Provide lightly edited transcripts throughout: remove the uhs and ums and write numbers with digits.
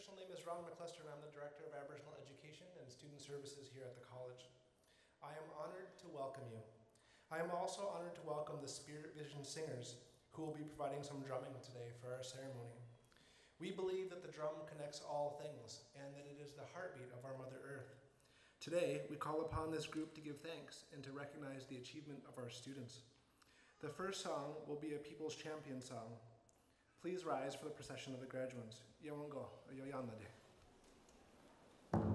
official name is Ron McCluster, and I'm the Director of Aboriginal Education and Student Services here at the college. I am honored to welcome you. I am also honored to welcome the Spirit Vision Singers, who will be providing some drumming today for our ceremony. We believe that the drum connects all things, and that it is the heartbeat of our Mother Earth. Today, we call upon this group to give thanks and to recognize the achievement of our students. The first song will be a People's Champion song. Please rise for the procession of the graduates. Yawongo, yoyanade. Hey!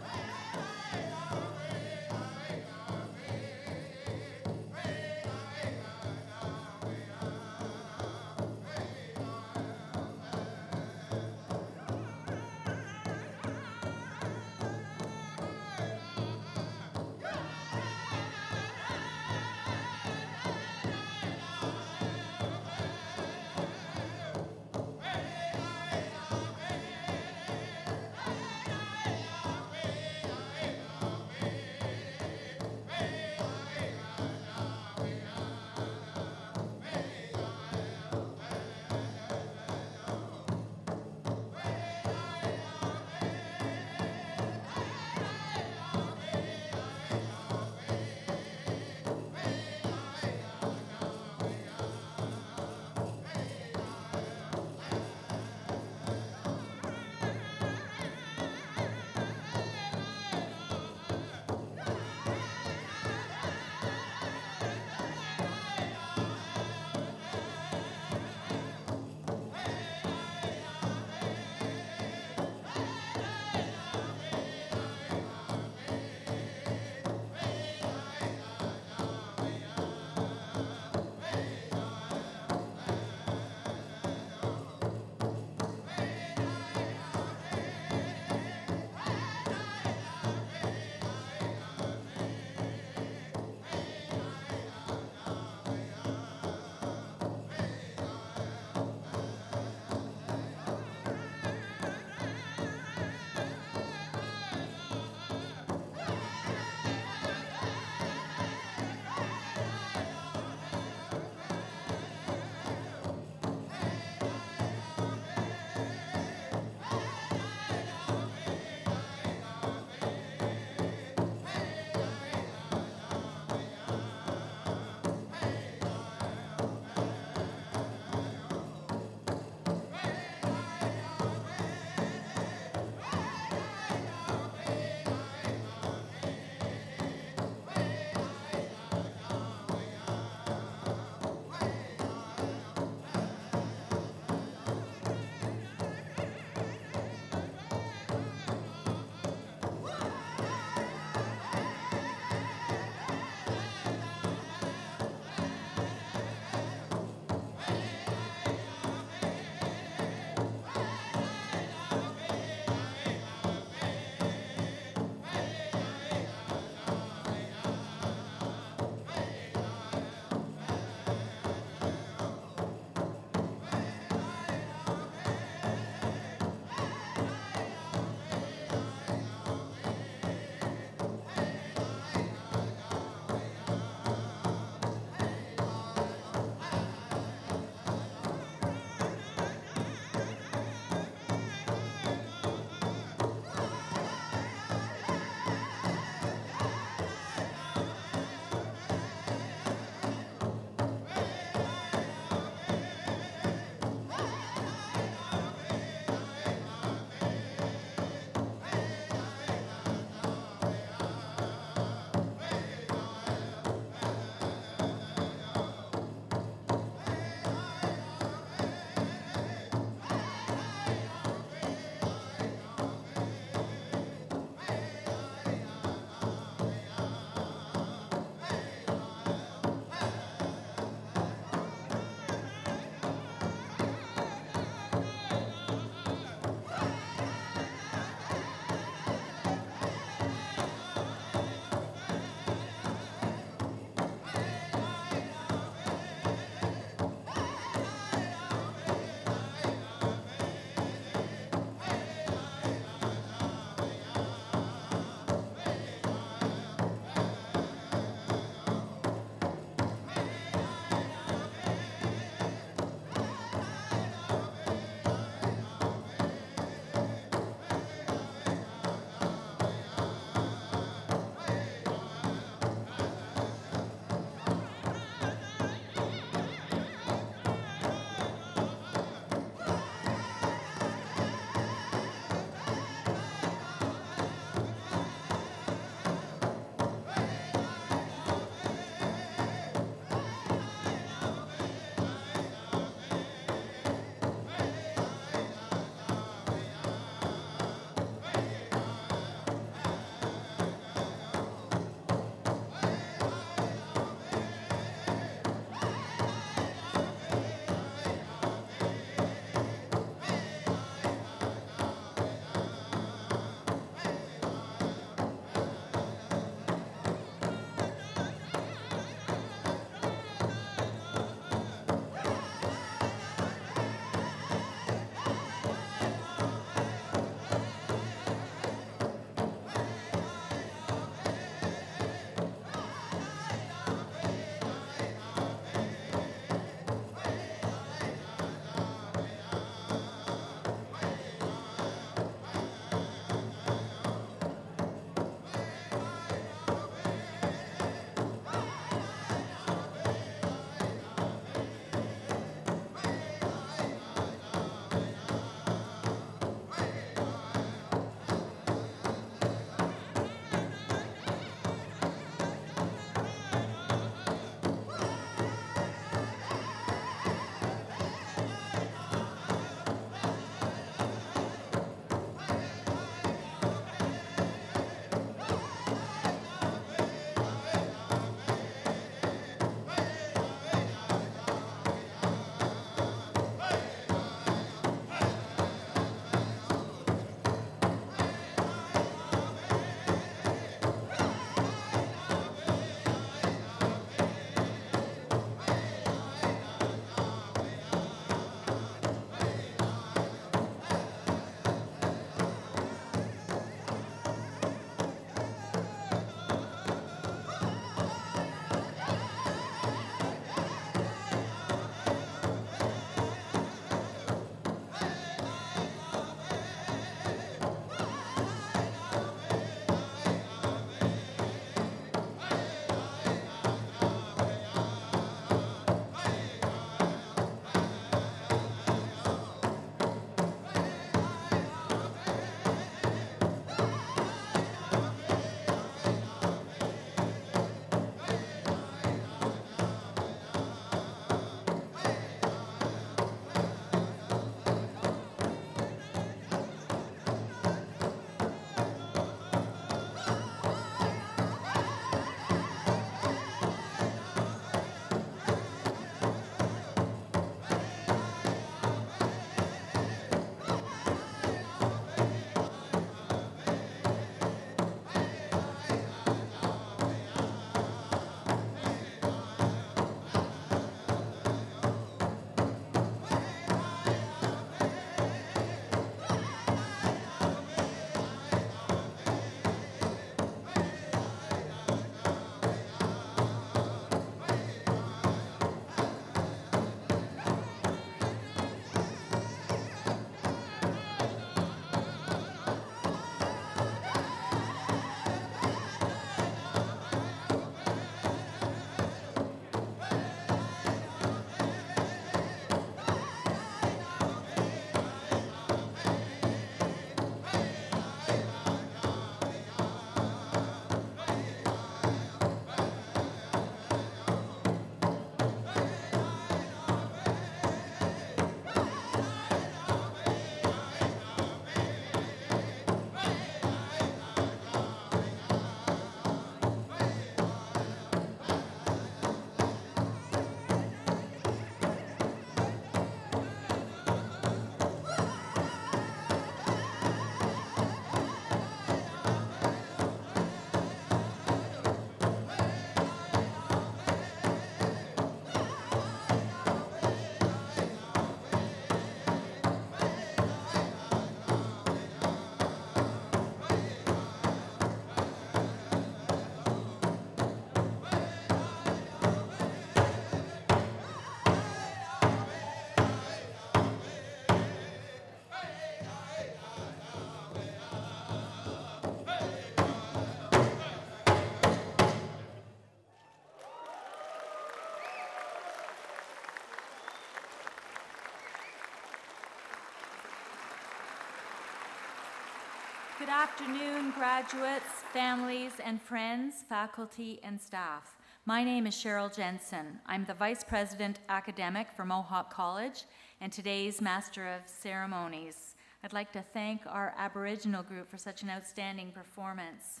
Good afternoon, graduates, families, and friends, faculty, and staff. My name is Cheryl Jensen. I'm the Vice President Academic for Mohawk College and today's Master of Ceremonies. I'd like to thank our Aboriginal group for such an outstanding performance.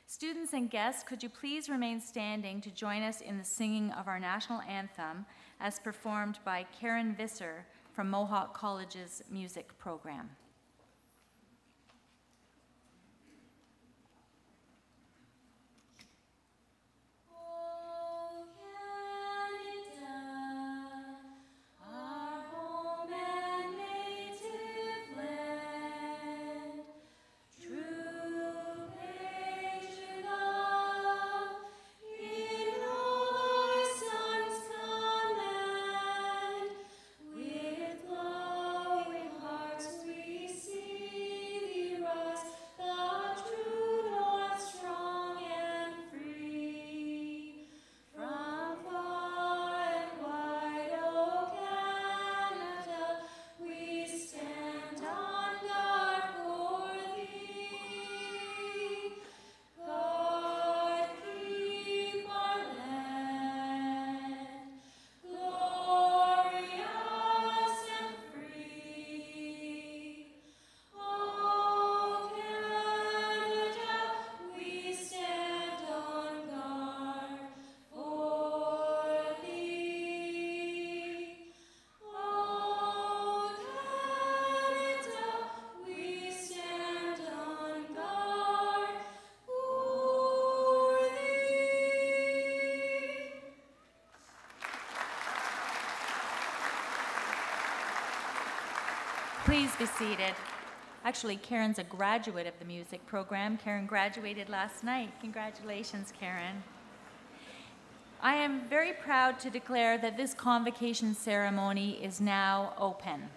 Students and guests, could you please remain standing to join us in the singing of our national anthem as performed by Karen Visser from Mohawk College's music program. Please be seated. Actually, Karen's a graduate of the music program. Karen graduated last night. Congratulations, Karen. I am very proud to declare that this convocation ceremony is now open.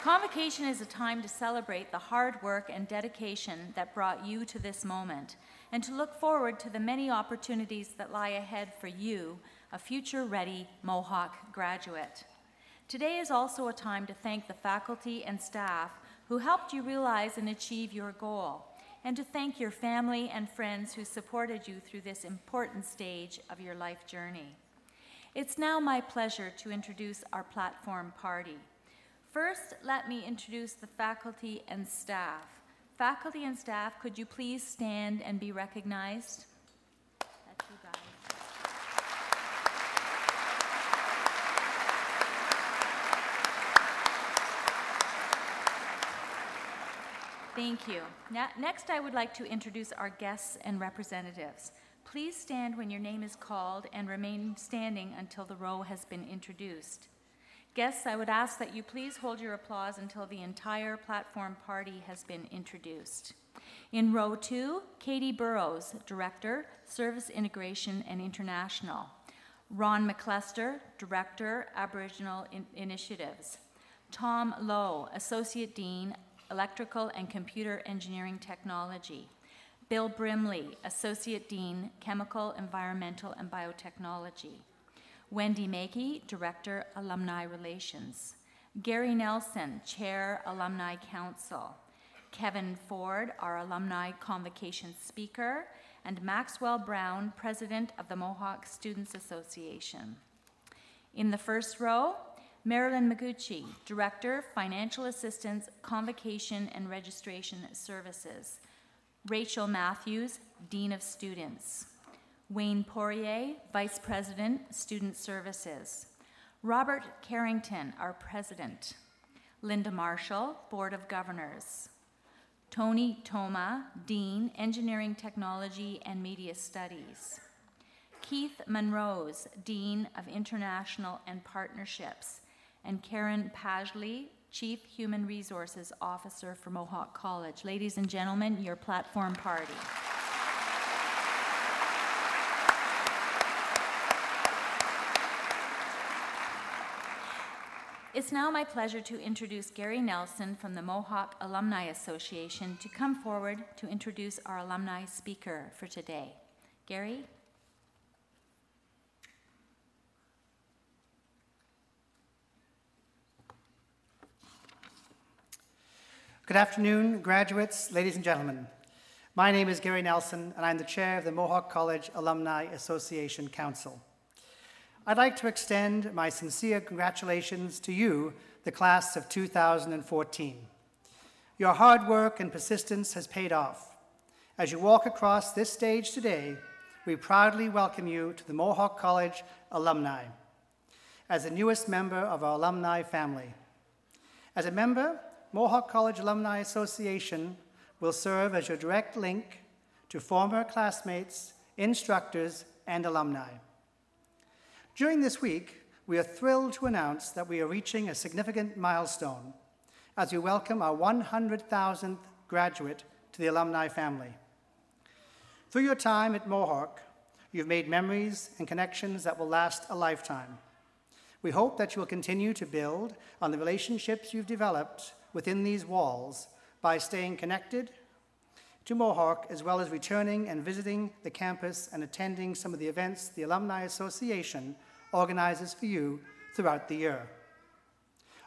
Convocation is a time to celebrate the hard work and dedication that brought you to this moment, and to look forward to the many opportunities that lie ahead for you, a future-ready Mohawk graduate. Today is also a time to thank the faculty and staff who helped you realize and achieve your goal, and to thank your family and friends who supported you through this important stage of your life journey. It's now my pleasure to introduce our platform party. First, let me introduce the faculty and staff. Faculty and staff, could you please stand and be recognized? That's you guys. Thank you. Next, I would like to introduce our guests and representatives. Please stand when your name is called and remain standing until the row has been introduced. Guests, I would ask that you please hold your applause until the entire platform party has been introduced. In row 2, Katie Burrows, Director, Service Integration and International. Ron McClester, Director, Aboriginal Initiatives. Tom Lowe, Associate Dean, Electrical and Computer Engineering Technology. Bill Brimley, Associate Dean, Chemical, Environmental and Biotechnology. Wendy Mackey, Director, Alumni Relations. Gary Nelson, Chair, Alumni Council. Kevin Ford, our Alumni Convocation Speaker, and Maxwell Brown, President of the Mohawk Students Association. In the first row, Marilyn Maguchi, Director, Financial Assistance, Convocation and Registration Services. Rachel Matthews, Dean of Students. Wayne Poirier, Vice President, Student Services. Robert Carrington, our President. Linda Marshall, Board of Governors. Tony Toma, Dean, Engineering Technology and Media Studies. Keith Monrose, Dean of International and Partnerships. And Karen Pagely, Chief Human Resources Officer for Mohawk College. Ladies and gentlemen, your platform party. It's now my pleasure to introduce Gary Nelson from the Mohawk Alumni Association to come forward to introduce our alumni speaker for today. Gary? Good afternoon, graduates, ladies and gentlemen. My name is Gary Nelson, and I'm the chair of the Mohawk College Alumni Association Council. I'd like to extend my sincere congratulations to you, the class of 2014. Your hard work and persistence has paid off. As you walk across this stage today, we proudly welcome you to the Mohawk College Alumni as the newest member of our alumni family. As a member, Mohawk College Alumni Association will serve as your direct link to former classmates, instructors, and alumni. During this week, we are thrilled to announce that we are reaching a significant milestone as we welcome our 100,000th graduate to the alumni family. Through your time at Mohawk, you've made memories and connections that will last a lifetime. We hope that you will continue to build on the relationships you've developed within these walls by staying connected to Mohawk, as well as returning and visiting the campus and attending some of the events the Alumni Association organizes for you throughout the year.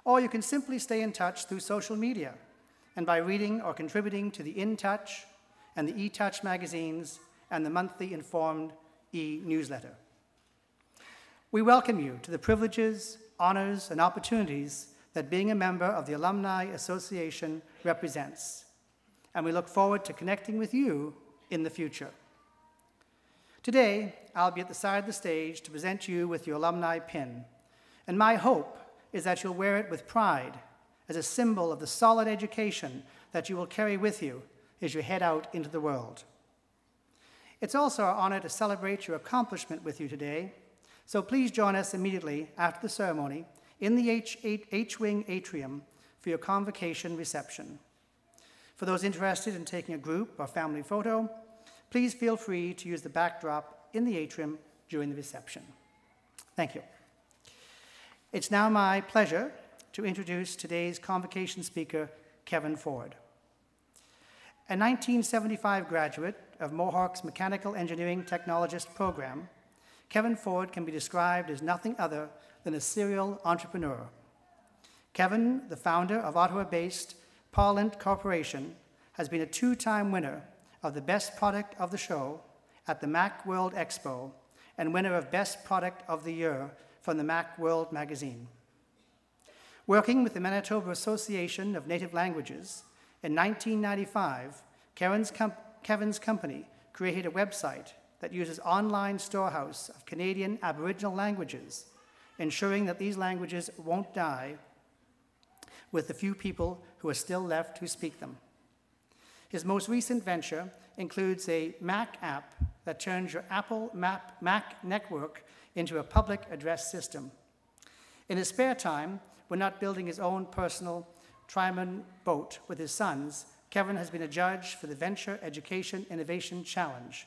Or you can simply stay in touch through social media and by reading or contributing to the In Touch and the eTouch magazines and the monthly Informed e-newsletter. We welcome you to the privileges, honors, and opportunities that being a member of the Alumni Association represents, and we look forward to connecting with you in the future. Today, I'll be at the side of the stage to present you with your alumni pin, and my hope is that you'll wear it with pride as a symbol of the solid education that you will carry with you as you head out into the world. It's also our honor to celebrate your accomplishment with you today, so please join us immediately after the ceremony in the H-Wing atrium for your convocation reception. For those interested in taking a group or family photo, please feel free to use the backdrop in the atrium during the reception. Thank you. It's now my pleasure to introduce today's convocation speaker, Kevin Ford. A 1975 graduate of Mohawk's Mechanical Engineering Technologist program, Kevin Ford can be described as nothing other than a serial entrepreneur. Kevin, the founder of Ottawa-based Parlint Corporation, has been a two-time winner of the Best Product of the Show at the Mac World Expo and winner of Best Product of the Year from the Mac World magazine. Working with the Manitoba Association of Native Languages, in 1995, Kevin's company created a website that uses online storehouse of Canadian Aboriginal languages, ensuring that these languages won't die with the few people who are still left who speak them. His most recent venture includes a Mac app that turns your Apple Mac network into a public address system. In his spare time, when not building his own personal trimaran boat with his sons, Kevin has been a judge for the Venture Education Innovation Challenge,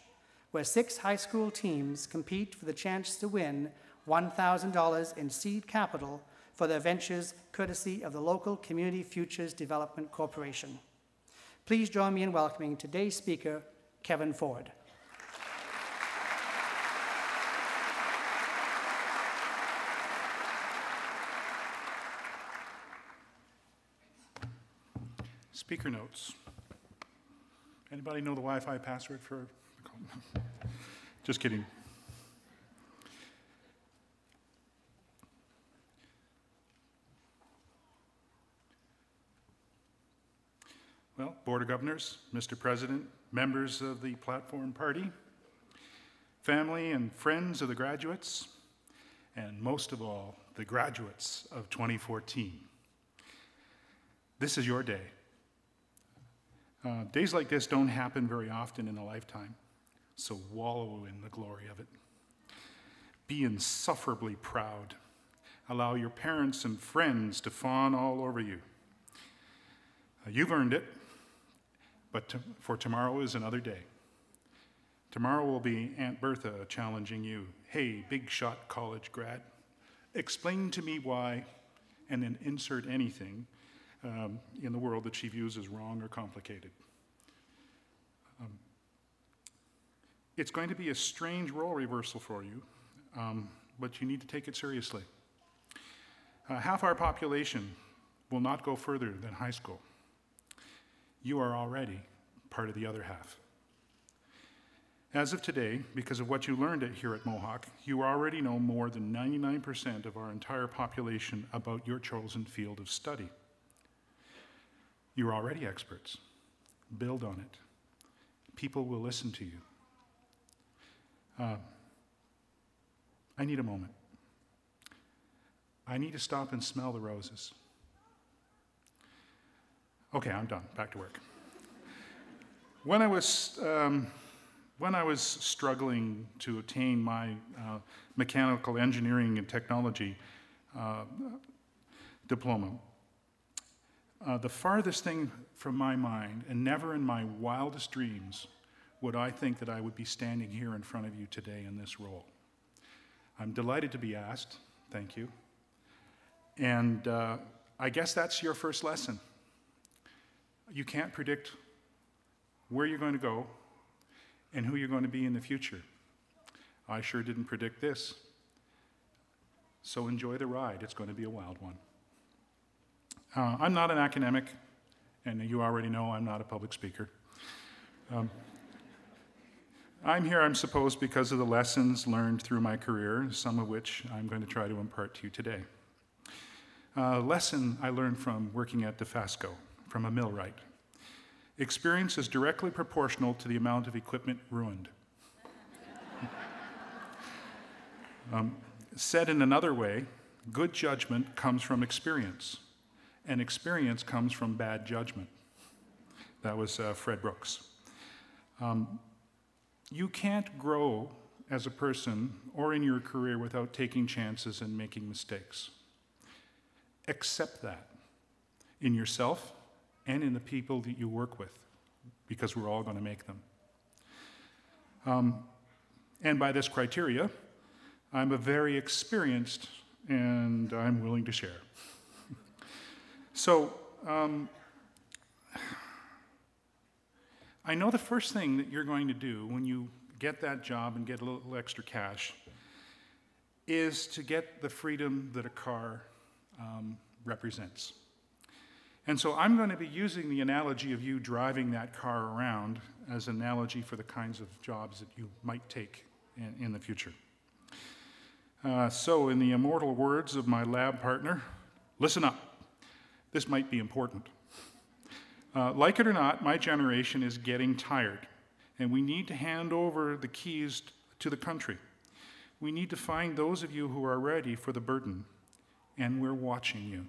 where 6 high school teams compete for the chance to win $1,000 in seed capital for their ventures courtesy of the local Community Futures Development Corporation. Please join me in welcoming today's speaker, Kevin Ford. Speaker notes. Anybody know the Wi-Fi password for? Just kidding. Well, Board of Governors, Mr. President, members of the Platform Party, family and friends of the graduates, and most of all, the graduates of 2014. This is your day. Days like this don't happen very often in a lifetime, so wallow in the glory of it. Be insufferably proud. Allow your parents and friends to fawn all over you. You've earned it, but for tomorrow is another day. Tomorrow will be Aunt Bertha challenging you. Hey, big shot college grad, explain to me why, and then insert anything in the world that she views as wrong or complicated. It's going to be a strange role reversal for you, but you need to take it seriously. Half our population will not go further than high school. you are already part of the other half. As of today, because of what you learned here at Mohawk, you already know more than 99% of our entire population about your chosen field of study. You're already experts. Build on it. People will listen to you. I need a moment. I need to stop and smell the roses. Okay, I'm done. Back to work. When I was struggling to attain my mechanical engineering and technology diploma, the farthest thing from my mind, and never in my wildest dreams, would I think that I would be standing here in front of you today in this role. I'm delighted to be asked. Thank you. And I guess that's your first lesson. You can't predict where you're going to go and who you're going to be in the future. I sure didn't predict this. So enjoy the ride. It's going to be a wild one. I'm not an academic, and you already know I'm not a public speaker. I'm here, I'm supposed, because of the lessons learned through my career, some of which I'm going to try to impart to you today. Lesson I learned from working at DeFasco, from a millwright. Experience is directly proportional to the amount of equipment ruined. Said in another way, good judgment comes from experience, and experience comes from bad judgment. That was Fred Brooks. You can't grow as a person or in your career without taking chances and making mistakes. Accept that in yourself and in the people that you work with, because we're all going to make them. And by this criteria, I'm a very experienced and I'm willing to share. So, I know the first thing that you're going to do when you get that job and get a little extra cash is to get the freedom that a car represents. And so I'm going to be using the analogy of you driving that car around as an analogy for the kinds of jobs that you might take in the future. So in the immortal words of my lab partner, listen up. This might be important. Like it or not, my generation is getting tired, and we need to hand over the keys to the country. We need to find those of you who are ready for the burden, and we're watching you.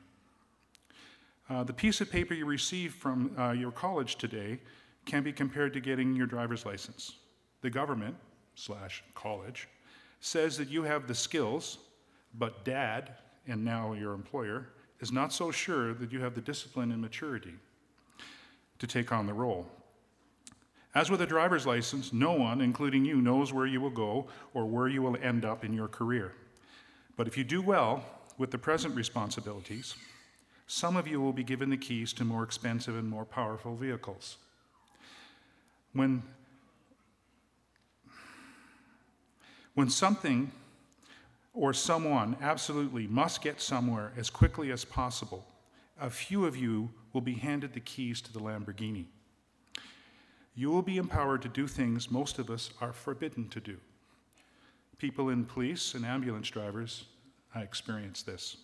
The piece of paper you receive from your college today can be compared to getting your driver's license. The government/college says that you have the skills, but Dad, and now your employer, is not so sure that you have the discipline and maturity to take on the role. As with a driver's license, no one, including you, knows where you will go or where you will end up in your career. But if you do well with the present responsibilities, some of you will be given the keys to more expensive and more powerful vehicles. When something or someone absolutely must get somewhere as quickly as possible, a few of you will be handed the keys to the Lamborghini. You will be empowered to do things most of us are forbidden to do. People in police and ambulance drivers, I experienced this.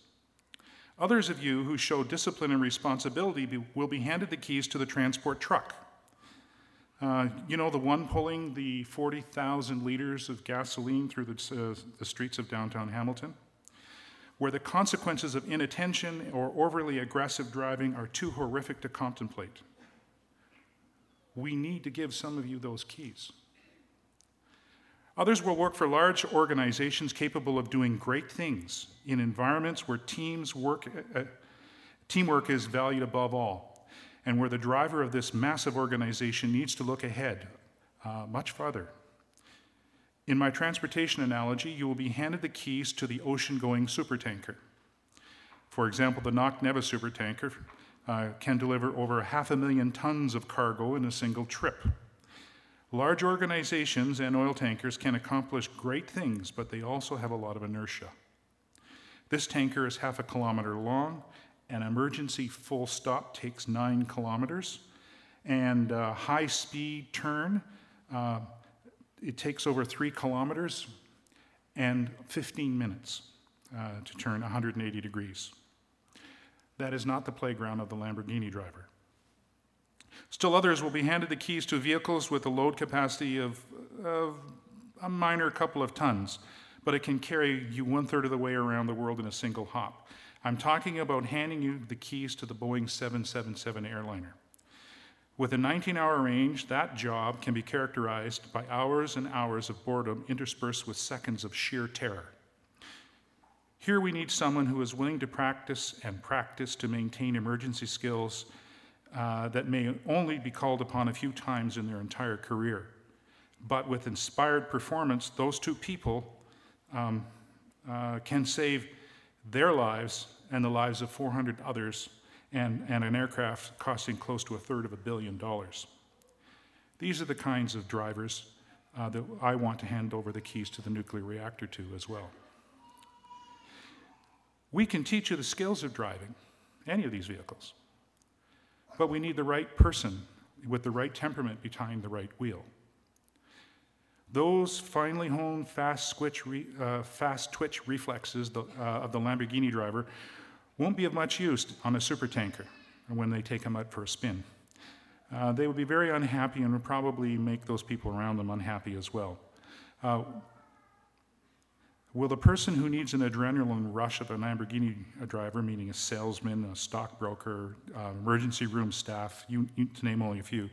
Others of you who show discipline and responsibility will be handed the keys to the transport truck. You know, the one pulling the 40,000 liters of gasoline through the streets of downtown Hamilton, where the consequences of inattention or overly aggressive driving are too horrific to contemplate. We need to give some of you those keys. Others will work for large organizations capable of doing great things in environments where teamwork is valued above all, and where the driver of this massive organization needs to look ahead much farther. In my transportation analogy, you will be handed the keys to the ocean-going supertanker. For example, the Knock-Nevis supertanker can deliver over 500,000 tons of cargo in a single trip. Large organizations and oil tankers can accomplish great things, but they also have a lot of inertia. This tanker is 0.5 kilometer long. An emergency full stop takes 9 kilometers, and high-speed turn. It takes over 3 kilometers and 15 minutes to turn 180 degrees. That is not the playground of the Lamborghini driver. Still others will be handed the keys to vehicles with a load capacity of a minor couple of tons, but it can carry you 1/3 of the way around the world in a single hop. I'm talking about handing you the keys to the Boeing 777 airliner. With a 19-hour range, that job can be characterized by hours and hours of boredom interspersed with seconds of sheer terror. Here we need someone who is willing to practice and practice to maintain emergency skills that may only be called upon a few times in their entire career. But with inspired performance, those 2 people can save their lives and the lives of 400 others and an aircraft costing close to $250 million. These are the kinds of drivers that I want to hand over the keys to the nuclear reactor to as well. We can teach you the skills of driving any of these vehicles, but we need the right person with the right temperament behind the right wheel. Those finely honed fast twitch reflexes of the Lamborghini driver won't be of much use on a supertanker when they take them out for a spin. They would be very unhappy and would probably make those people around them unhappy as well. Will the person who needs an adrenaline rush of a Lamborghini driver, meaning a salesman, a stockbroker, emergency room staff, to name only a few,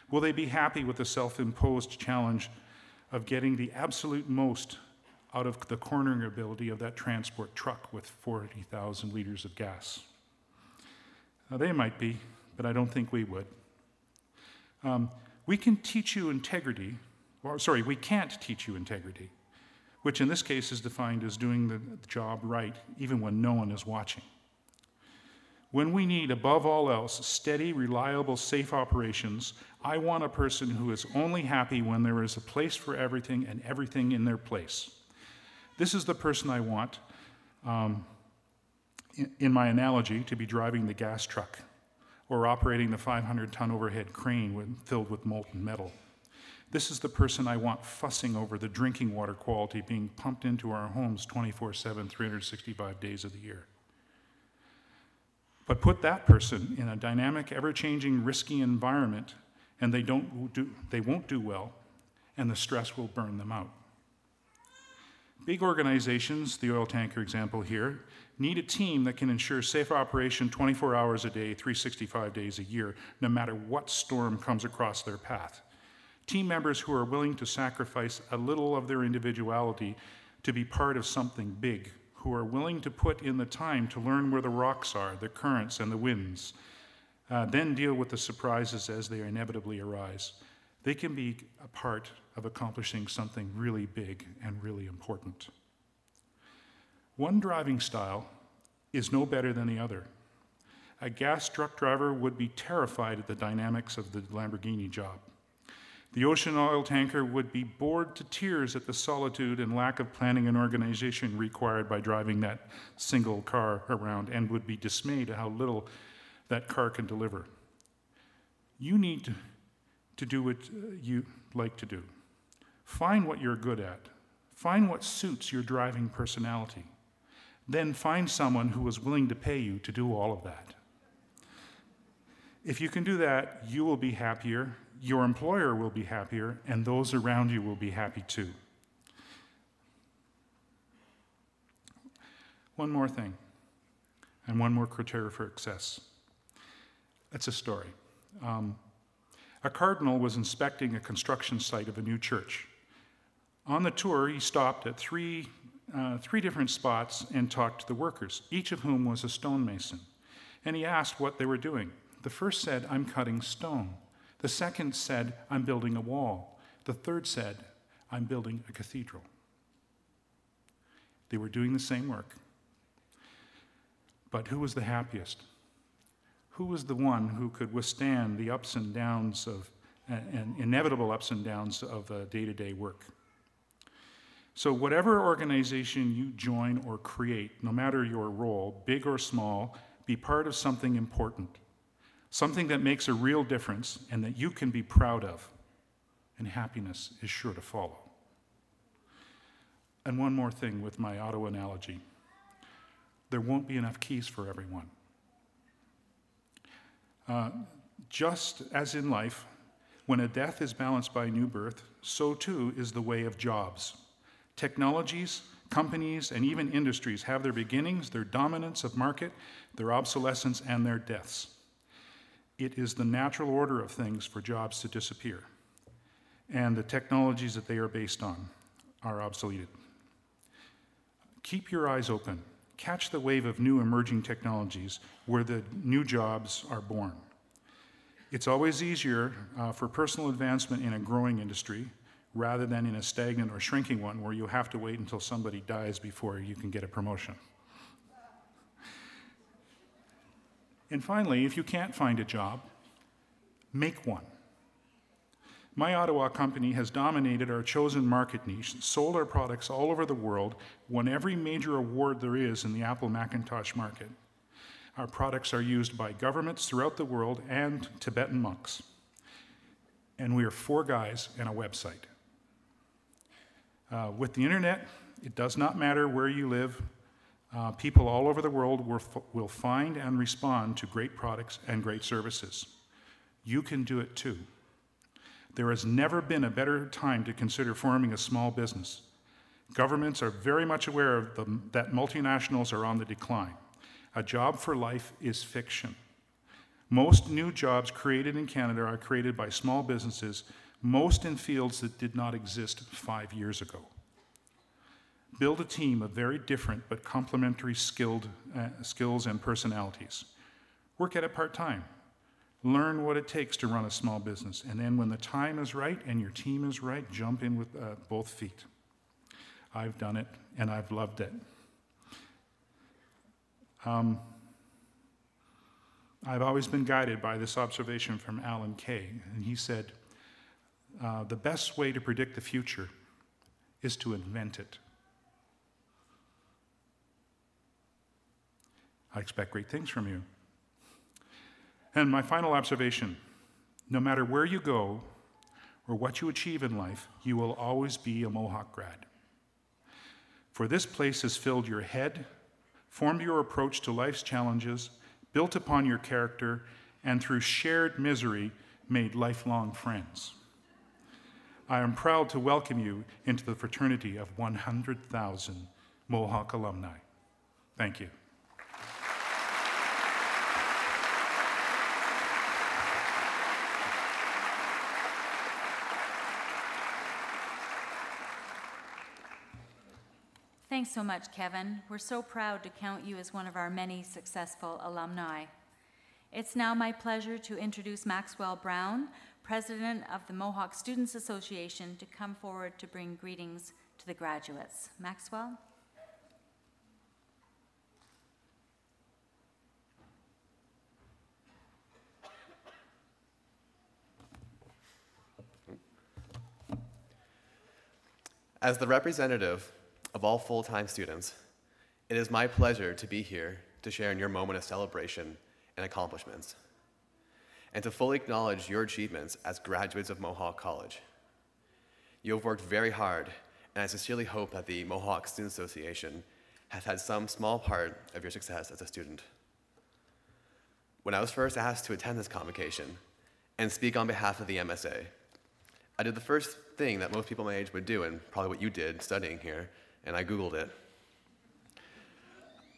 will they be happy with the self-imposed challenge of getting the absolute most out of the cornering ability of that transport truck with 40,000 liters of gas? They might be, but I don't think we would. We can teach you integrity, we can't teach you integrity, which in this case is defined as doing the job right, even when no one is watching. When we need, above all else, steady, reliable, safe operations, I want a person who is only happy when there is a place for everything and everything in their place. This is the person I want, in my analogy, to be driving the gas truck or operating the 500-ton overhead crane filled with molten metal. This is the person I want fussing over the drinking water quality being pumped into our homes 24/7, 365 days of the year. But put that person in a dynamic, ever-changing, risky environment, and they won't do well, and the stress will burn them out. Big organizations, the oil tanker example here, need a team that can ensure safe operation 24 hours a day, 365 days a year, no matter what storm comes across their path. Team members who are willing to sacrifice a little of their individuality to be part of something big, who are willing to put in the time to learn where the rocks are, the currents and the winds, then deal with the surprises as they inevitably arise. They can be a part of accomplishing something really big and really important. One driving style is no better than the other. A gas truck driver would be terrified at the dynamics of the Lamborghini job. The ocean oil tanker would be bored to tears at the solitude and lack of planning and organization required by driving that single car around, and would be dismayed at how little that car can deliver. You need to do what you like to do. Find what you're good at. Find what suits your driving personality. Then find someone who is willing to pay you to do all of that. If you can do that, you will be happier, your employer will be happier, and those around you will be happy too. One more thing, and one more criteria for success. It's a story. A cardinal was inspecting a construction site of a new church. On the tour, he stopped at three different spots and talked to the workers, each of whom was a stonemason. And he asked what they were doing. The first said, "I'm cutting stone." The second said, "I'm building a wall." The third said, "I'm building a cathedral." They were doing the same work. But who was the happiest? Who was the one who could withstand the ups and downs and inevitable ups and downs of day-to-day work? So whatever organization you join or create, no matter your role, big or small, be part of something important. something that makes a real difference and that you can be proud of, and happiness is sure to follow. And one more thing with my auto analogy. There won't be enough keys for everyone. Just as in life, when a death is balanced by a new birth, so too is the way of jobs. Technologies, companies, and even industries have their beginnings, their dominance of market, their obsolescence, and their deaths. It is the natural order of things for jobs to disappear, and the technologies that they are based on are obsoleted. Keep your eyes open. Catch the wave of new emerging technologies where the new jobs are born. It's always easier for personal advancement in a growing industry rather than in a stagnant or shrinking one where you have to wait until somebody dies before you can get a promotion. And finally, if you can't find a job, make one. My Ottawa company has dominated our chosen market niche, sold our products all over the world, won every major award there is in the Apple Macintosh market. Our products are used by governments throughout the world and Tibetan monks. And we are 4 guys and a website. With the internet, it does not matter where you live. People all over the world will find and respond to great products and great services. You can do it too. There has never been a better time to consider forming a small business. Governments are very much aware of that multinationals are on the decline. A job for life is fiction. Most new jobs created in Canada are created by small businesses, most in fields that did not exist 5 years ago. Build a team of very different but complementary skills and personalities. Work at it part-time. Learn what it takes to run a small business, and then when the time is right and your team is right, jump in with both feet. I've done it, and I've loved it. I've always been guided by this observation from Alan Kay, and he said, the best way to predict the future is to invent it. I expect great things from you. And my final observation, no matter where you go or what you achieve in life, you will always be a Mohawk grad. For this place has filled your head, formed your approach to life's challenges, built upon your character, and through shared misery, made lifelong friends. I am proud to welcome you into the fraternity of 100,000 Mohawk alumni. Thank you. Thanks so much, Kevin. We're so proud to count you as one of our many successful alumni. It's now my pleasure to introduce Maxwell Brown, President of the Mohawk Students Association, to come forward to bring greetings to the graduates. Maxwell? As the representative of all full-time students, it is my pleasure to be here to share in your moment of celebration and accomplishments, and to fully acknowledge your achievements as graduates of Mohawk College. You have worked very hard, and I sincerely hope that the Mohawk Student Association has had some small part of your success as a student. When I was first asked to attend this convocation and speak on behalf of the MSA, I did the first thing that most people my age would do, and probably what you did studying here, and I Googled it.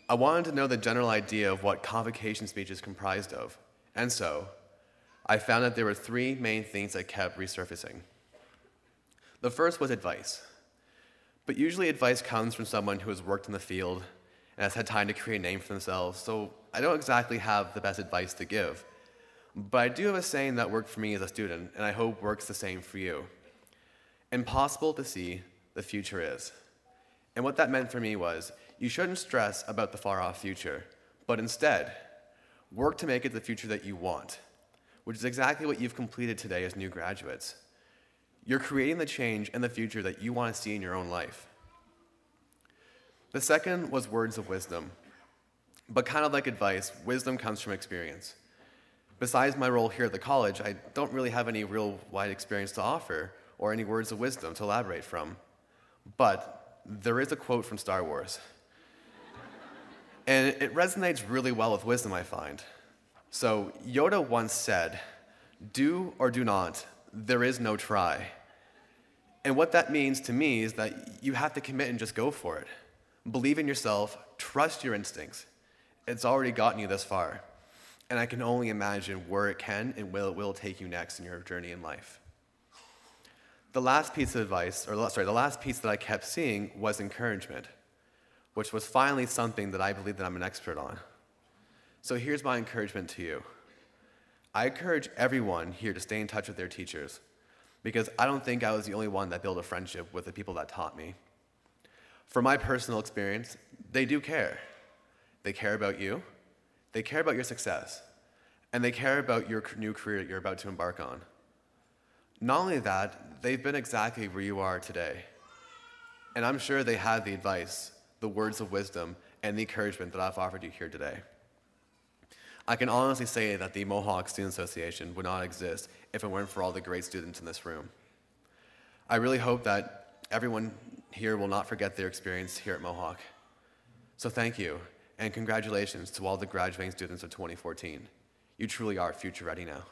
I wanted to know the general idea of what convocation speech is comprised of, and so I found that there were 3 main things that kept resurfacing. The first was advice, but usually advice comes from someone who has worked in the field and has had time to create a name for themselves, so I don't exactly have the best advice to give. But I do have a saying that worked for me as a student, and I hope works the same for you. Impossible to see, the future is. And what that meant for me was, you shouldn't stress about the far-off future, but instead, work to make it the future that you want, which is exactly what you've completed today as new graduates. You're creating the change and the future that you want to see in your own life. The second was words of wisdom. But kind of like advice, wisdom comes from experience. Besides my role here at the college, I don't really have any real wide experience to offer or any words of wisdom to elaborate from. But there is a quote from Star Wars. And it resonates really well with wisdom, I find. So Yoda once said, "Do or do not, there is no try." And what that means to me is that you have to commit and just go for it. Believe in yourself, trust your instincts. It's already gotten you this far. And I can only imagine where it can and where it will take you next in your journey in life. The last piece of advice, the last piece that I kept seeing was encouragement, which was finally something that I believe that I'm an expert on. So here's my encouragement to you. I encourage everyone here to stay in touch with their teachers, because I don't think I was the only one that built a friendship with the people that taught me. From my personal experience, they do care. They care about you, they care about your success, and they care about your new career that you're about to embark on. Not only that, they've been exactly where you are today. And I'm sure they have the advice, the words of wisdom, and the encouragement that I've offered you here today. I can honestly say that the Mohawk Student Association would not exist if it weren't for all the great students in this room. I really hope that everyone here will not forget their experience here at Mohawk. So thank you, and congratulations to all the graduating students of 2014. You truly are future ready now.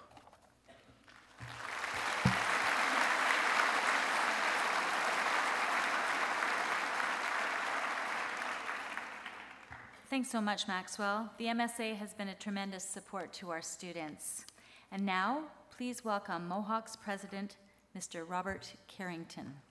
Thanks so much, Maxwell. The MSA has been a tremendous support to our students. And now, please welcome Mohawk's president, Mr. Robert Carrington.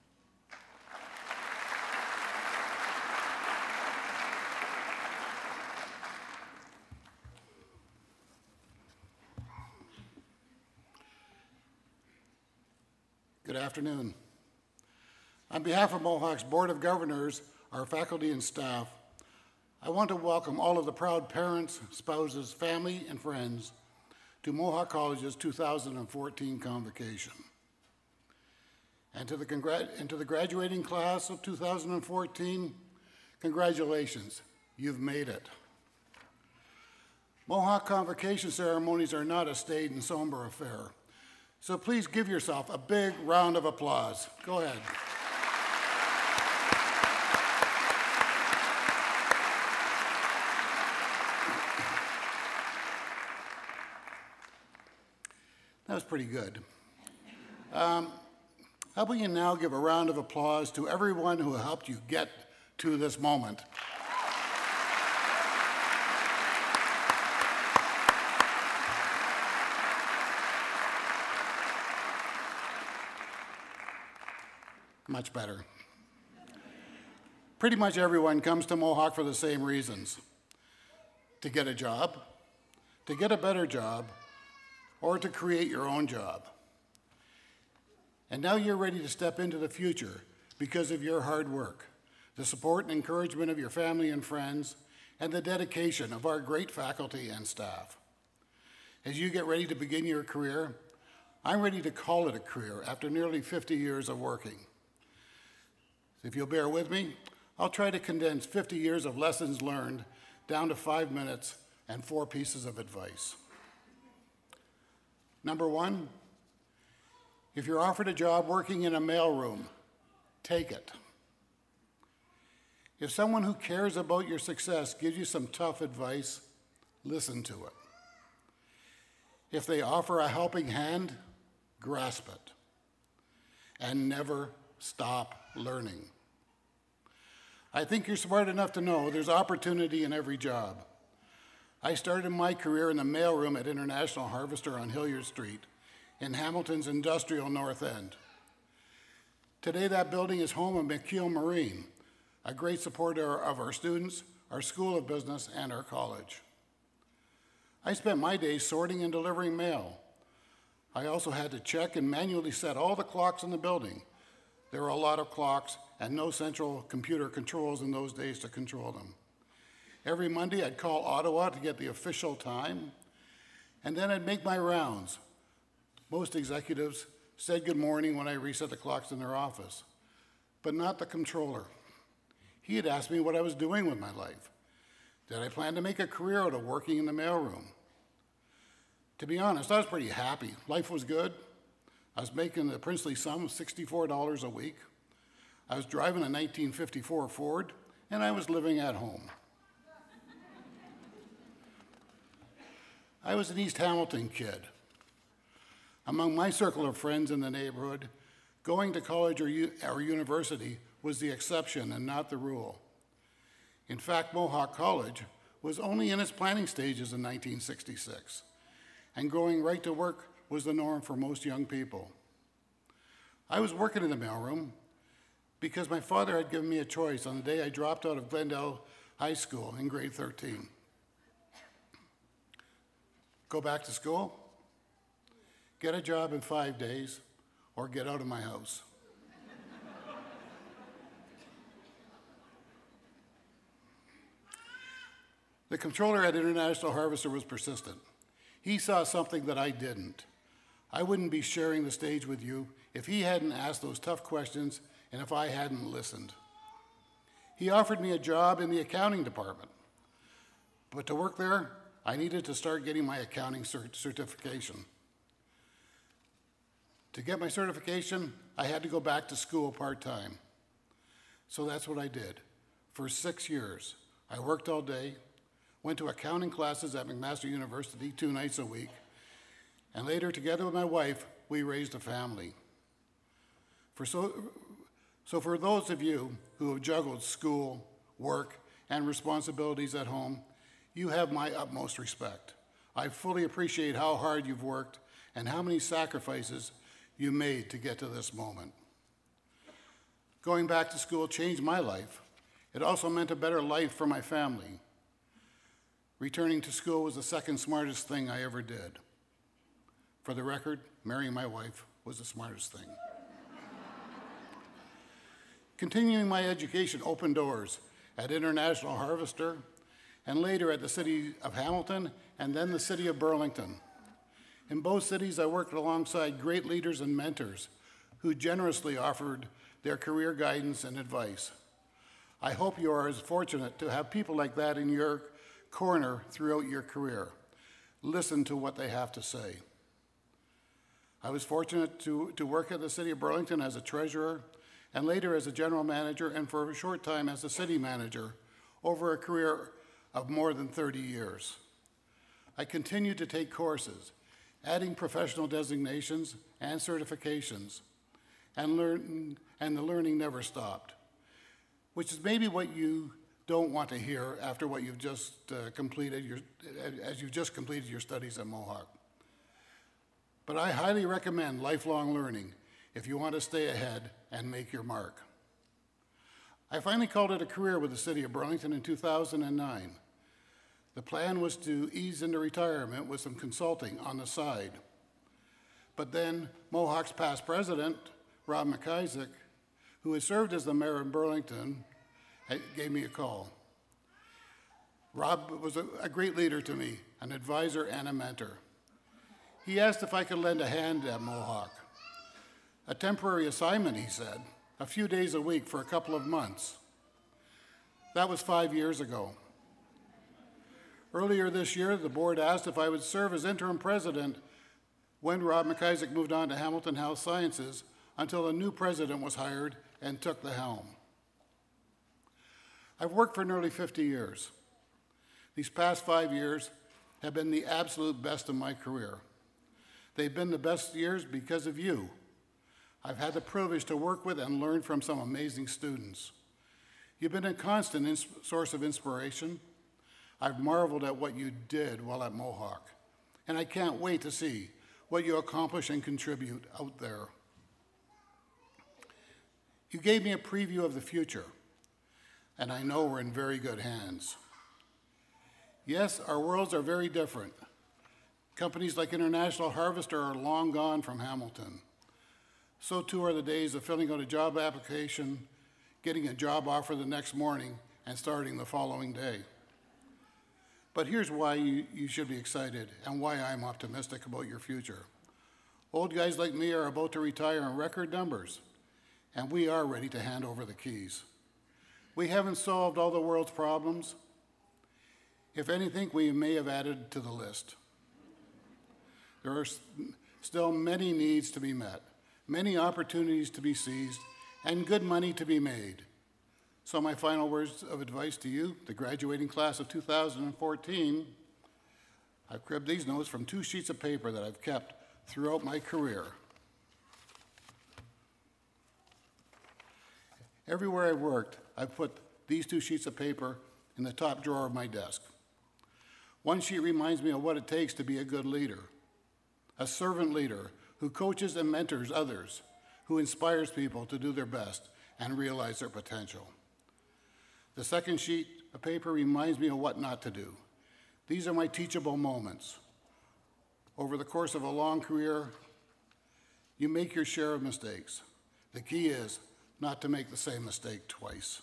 Good afternoon. On behalf of Mohawk's Board of Governors, our faculty and staff, I want to welcome all of the proud parents, spouses, family, and friends to Mohawk College's 2014 Convocation. And to the graduating class of 2014, congratulations, you've made it. Mohawk Convocation ceremonies are not a staid and somber affair, so please give yourself a big round of applause. Go ahead. That was pretty good. How about you now give a round of applause to everyone who helped you get to this moment. Much better. Pretty much everyone comes to Mohawk for the same reasons: to get a job, to get a better job, or to create your own job. And now you're ready to step into the future because of your hard work, the support and encouragement of your family and friends, and the dedication of our great faculty and staff. As you get ready to begin your career, I'm ready to call it a career after nearly 50 years of working. If you'll bear with me, I'll try to condense 50 years of lessons learned down to 5 minutes and 4 pieces of advice. Number 1, if you're offered a job working in a mailroom, take it. If someone who cares about your success gives you some tough advice, listen to it. If they offer a helping hand, grasp it. And never stop learning. I think you're smart enough to know there's opportunity in every job. I started my career in the mailroom at International Harvester on Hilliard Street in Hamilton's industrial North End. Today that building is home of McKeel Marine, a great supporter of our students, our School of Business, and our college. I spent my days sorting and delivering mail. I also had to check and manually set all the clocks in the building. There were a lot of clocks and no central computer controls in those days to control them. Every Monday, I'd call Ottawa to get the official time, and then I'd make my rounds. Most executives said good morning when I reset the clocks in their office, but not the controller. He had asked me what I was doing with my life. Did I plan to make a career out of working in the mailroom? To be honest, I was pretty happy. Life was good. I was making the princely sum of $64 a week. I was driving a 1954 Ford, and I was living at home. I was an East Hamilton kid. Among my circle of friends in the neighborhood, going to college or university was the exception and not the rule. In fact, Mohawk College was only in its planning stages in 1966, and going right to work was the norm for most young people. I was working in the mailroom because my father had given me a choice on the day I dropped out of Glendale High School in grade 13. Go back to school, get a job in 5 days, or get out of my house. The controller at International Harvester was persistent. He saw something that I didn't. I wouldn't be sharing the stage with you if he hadn't asked those tough questions and if I hadn't listened. He offered me a job in the accounting department. But to work there, I needed to start getting my accounting certification. To get my certification, I had to go back to school part-time. So that's what I did. For 6 years, I worked all day, went to accounting classes at McMaster University 2 nights a week, and later, together with my wife, we raised a family. So for those of you who have juggled school, work, and responsibilities at home, you have my utmost respect. I fully appreciate how hard you've worked and how many sacrifices you made to get to this moment. Going back to school changed my life. It also meant a better life for my family. Returning to school was the second smartest thing I ever did. For the record, marrying my wife was the smartest thing. Continuing my education opened doors at International Harvester, and later at the City of Hamilton, and then the City of Burlington. In both cities, I worked alongside great leaders and mentors who generously offered their career guidance and advice. I hope you are as fortunate to have people like that in your corner throughout your career. Listen to what they have to say. I was fortunate to work at the City of Burlington as a treasurer, and later as a general manager, and for a short time as a city manager, over a career of more than 30 years. I continued to take courses, adding professional designations and certifications, and the learning never stopped, which is maybe what you don't want to hear after what you've just completed your studies at Mohawk. But I highly recommend lifelong learning if you want to stay ahead and make your mark. I finally called it a career with the City of Burlington in 2009. The plan was to ease into retirement with some consulting on the side. But then Mohawk's past president, Rob McIsaac, who has served as the mayor of Burlington, gave me a call. Rob was a great leader to me, an advisor and a mentor. He asked if I could lend a hand at Mohawk. A temporary assignment, he said, a few days a week for a couple of months. That was 5 years ago. Earlier this year, the board asked if I would serve as interim president when Rob McIsaac moved on to Hamilton Health Sciences until a new president was hired and took the helm. I've worked for nearly 50 years. These past 5 years have been the absolute best of my career. They've been the best years because of you. I've had the privilege to work with and learn from some amazing students. You've been a constant source of inspiration. I've marveled at what you did while at Mohawk, and I can't wait to see what you accomplish and contribute out there. You gave me a preview of the future, and I know we're in very good hands. Yes, our worlds are very different. Companies like International Harvester are long gone from Hamilton. So too are the days of filling out a job application, getting a job offer the next morning, and starting the following day. But here's why you should be excited and why I'm optimistic about your future. Old guys like me are about to retire in record numbers, and we are ready to hand over the keys. We haven't solved all the world's problems. If anything, we may have added to the list. There are still many needs to be met, many opportunities to be seized, and good money to be made. So my final words of advice to you, the graduating class of 2014, I've cribbed these notes from 2 sheets of paper that I've kept throughout my career. Everywhere I've worked, I've put these 2 sheets of paper in the top drawer of my desk. One sheet reminds me of what it takes to be a good leader, a servant leader who coaches and mentors others, who inspires people to do their best and realize their potential. The second sheet of paper reminds me of what not to do. These are my teachable moments. Over the course of a long career, you make your share of mistakes. The key is not to make the same mistake twice.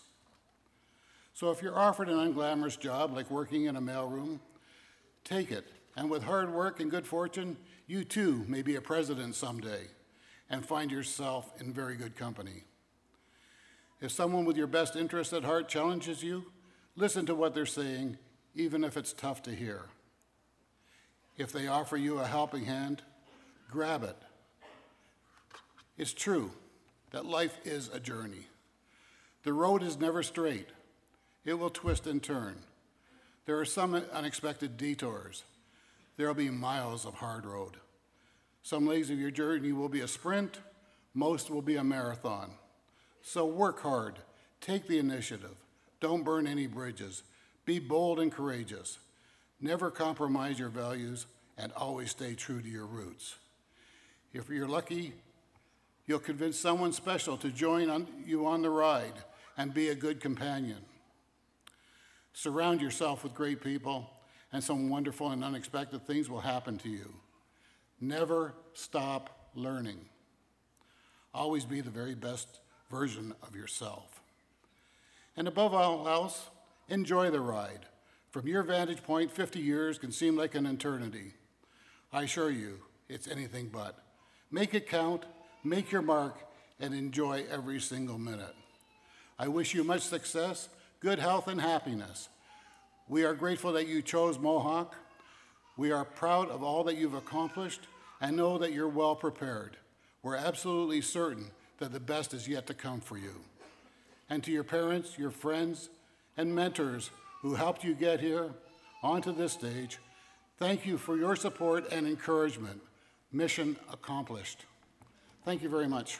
So if you're offered an unglamorous job like working in a mailroom, take it. And with hard work and good fortune, you too may be a president someday and find yourself in very good company. If someone with your best interest at heart challenges you, listen to what they're saying, even if it's tough to hear. If they offer you a helping hand, grab it. It's true that life is a journey. The road is never straight. It will twist and turn. There are some unexpected detours. There will be miles of hard road. Some legs of your journey will be a sprint, most will be a marathon. So work hard, take the initiative, don't burn any bridges, be bold and courageous. Never compromise your values and always stay true to your roots. If you're lucky, you'll convince someone special to join you on the ride and be a good companion. Surround yourself with great people, and some wonderful and unexpected things will happen to you. Never stop learning. Always be the very best version of yourself. And above all else, enjoy the ride. From your vantage point, 50 years can seem like an eternity. I assure you, it's anything but. Make it count, make your mark, and enjoy every single minute. I wish you much success, good health, and happiness. We are grateful that you chose Mohawk. We are proud of all that you've accomplished and know that you're well prepared. We're absolutely certain that the best is yet to come for you. And to your parents, your friends, and mentors who helped you get here onto this stage, thank you for your support and encouragement. Mission accomplished. Thank you very much.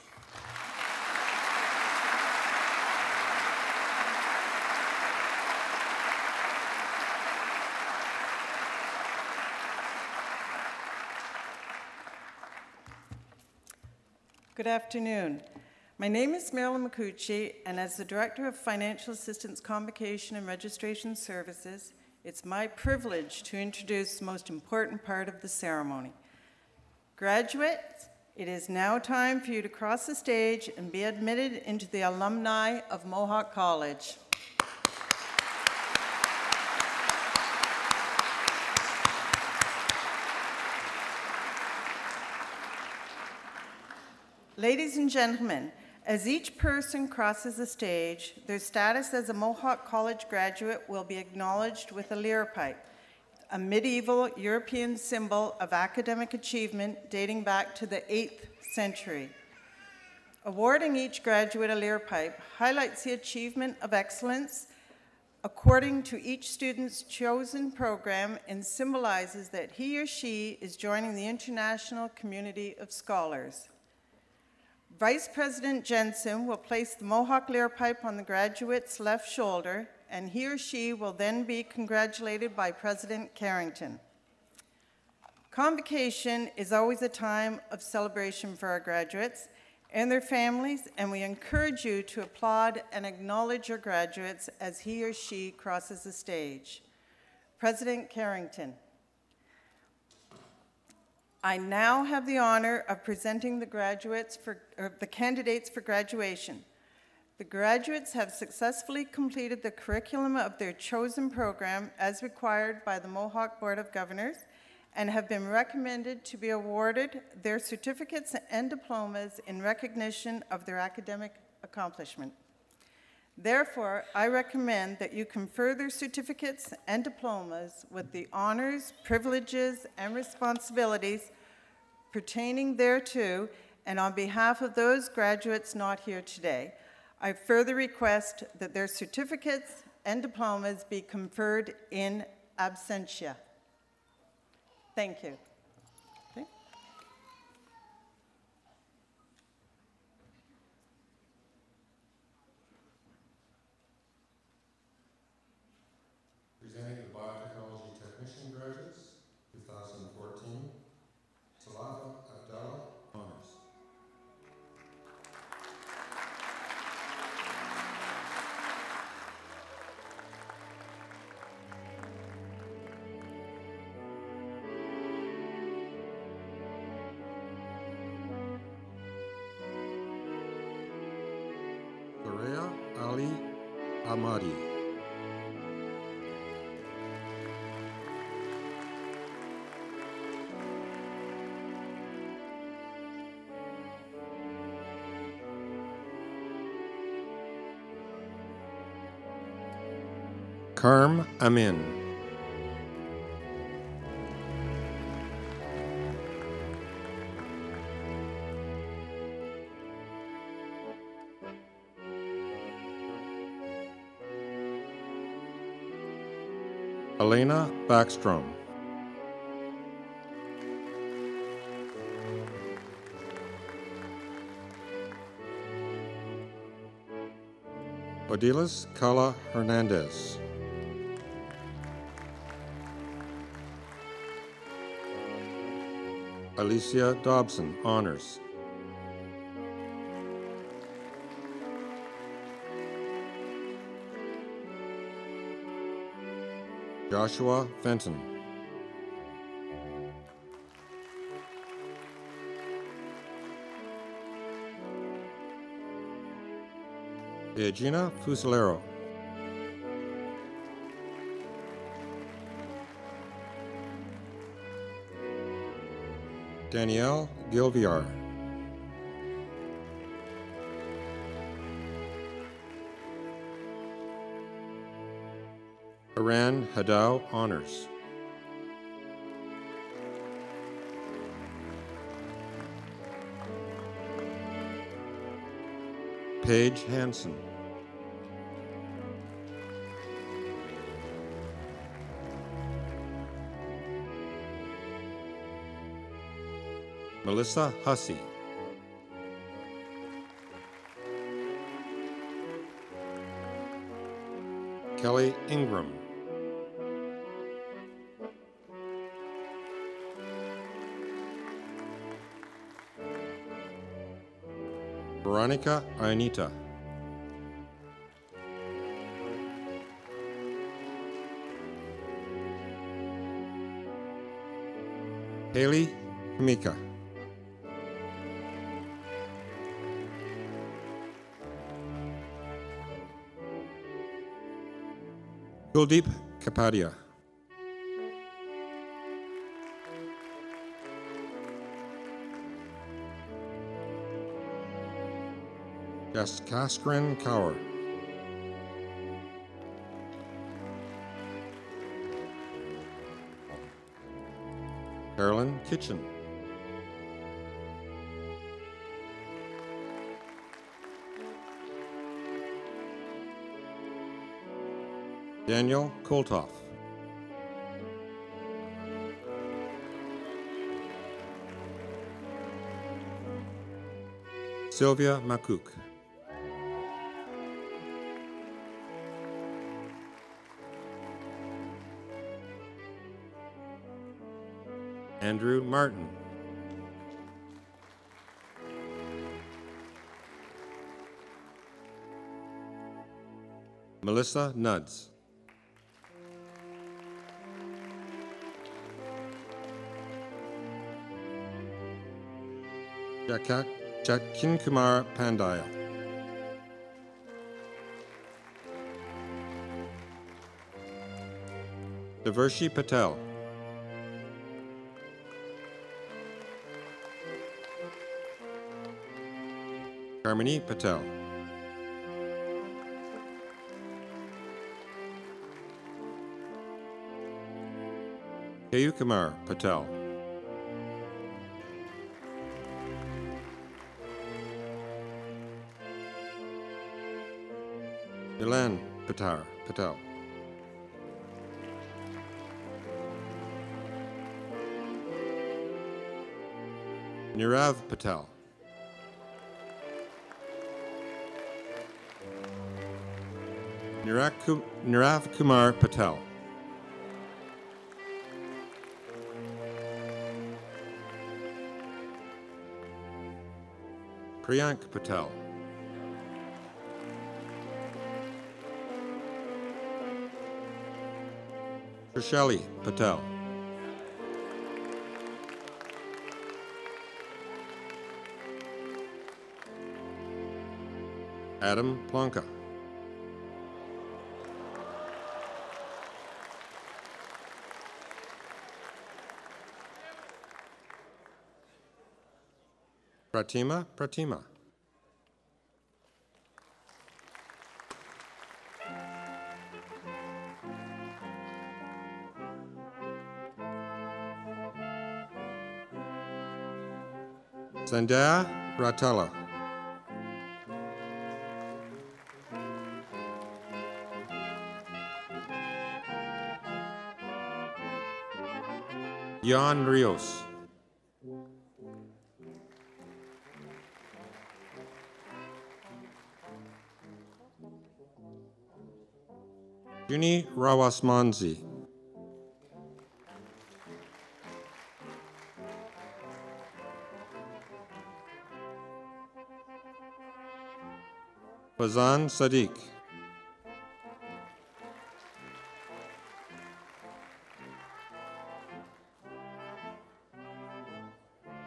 Good afternoon. My name is Marilyn McCucci, and as the Director of Financial Assistance, Convocation, and Registration Services, it's my privilege to introduce the most important part of the ceremony. Graduates, it is now time for you to cross the stage and be admitted into the alumni of Mohawk College. Ladies and gentlemen, as each person crosses the stage, their status as a Mohawk College graduate will be acknowledged with a lyre pipe, a medieval European symbol of academic achievement dating back to the 8th century. Awarding each graduate a lyre pipe highlights the achievement of excellence according to each student's chosen program and symbolizes that he or she is joining the international community of scholars. Vice President Jensen will place the Mohawk lyre pipe on the graduate's left shoulder, and he or she will then be congratulated by President Carrington. Convocation is always a time of celebration for our graduates and their families, and we encourage you to applaud and acknowledge your graduates as he or she crosses the stage. President Carrington. I now have the honor of presenting the candidates for graduation. The graduates have successfully completed the curriculum of their chosen program as required by the Mohawk Board of Governors and have been recommended to be awarded their certificates and diplomas in recognition of their academic accomplishment. Therefore, I recommend that you confer their certificates and diplomas with the honors, privileges, and responsibilities pertaining thereto, and on behalf of those graduates not here today, I further request that their certificates and diplomas be conferred in absentia. Thank you. Okay. Presenting the biotechnology technician graduates, 2014, Salafa Abdallah, honors. Korea Ali Ahmadi. Karm Amin. Elena Backstrom. Odilis Cala Hernandez. Alicia Dobson, honors. Joshua Fenton. Eugenia Fusilero. Danielle Gilviar. Iran Hadao, honors. Paige Hansen. Melissa Hussey. Kelly Ingram. Veronica Ionita. Haley Hamika. Kuldeep Kapadia. Jaskaskren Kaur. Carolyn Kitchen. Daniel Koltoff. Sylvia Makuk. Andrew Martin. Melissa Nuds. Jakin Kumar Pandaya. Devershi Patel. Karmini Patel. Kayu Kumar Patel. Milan Patel. Nirav Patel. Nirav Kumar Patel. Priyank Patel. Trishali Patel. Adam Plonka. Pratima. Sandhya Ratala. Jan Rios. Juni Rawasmanzi. Fazan Sadiq.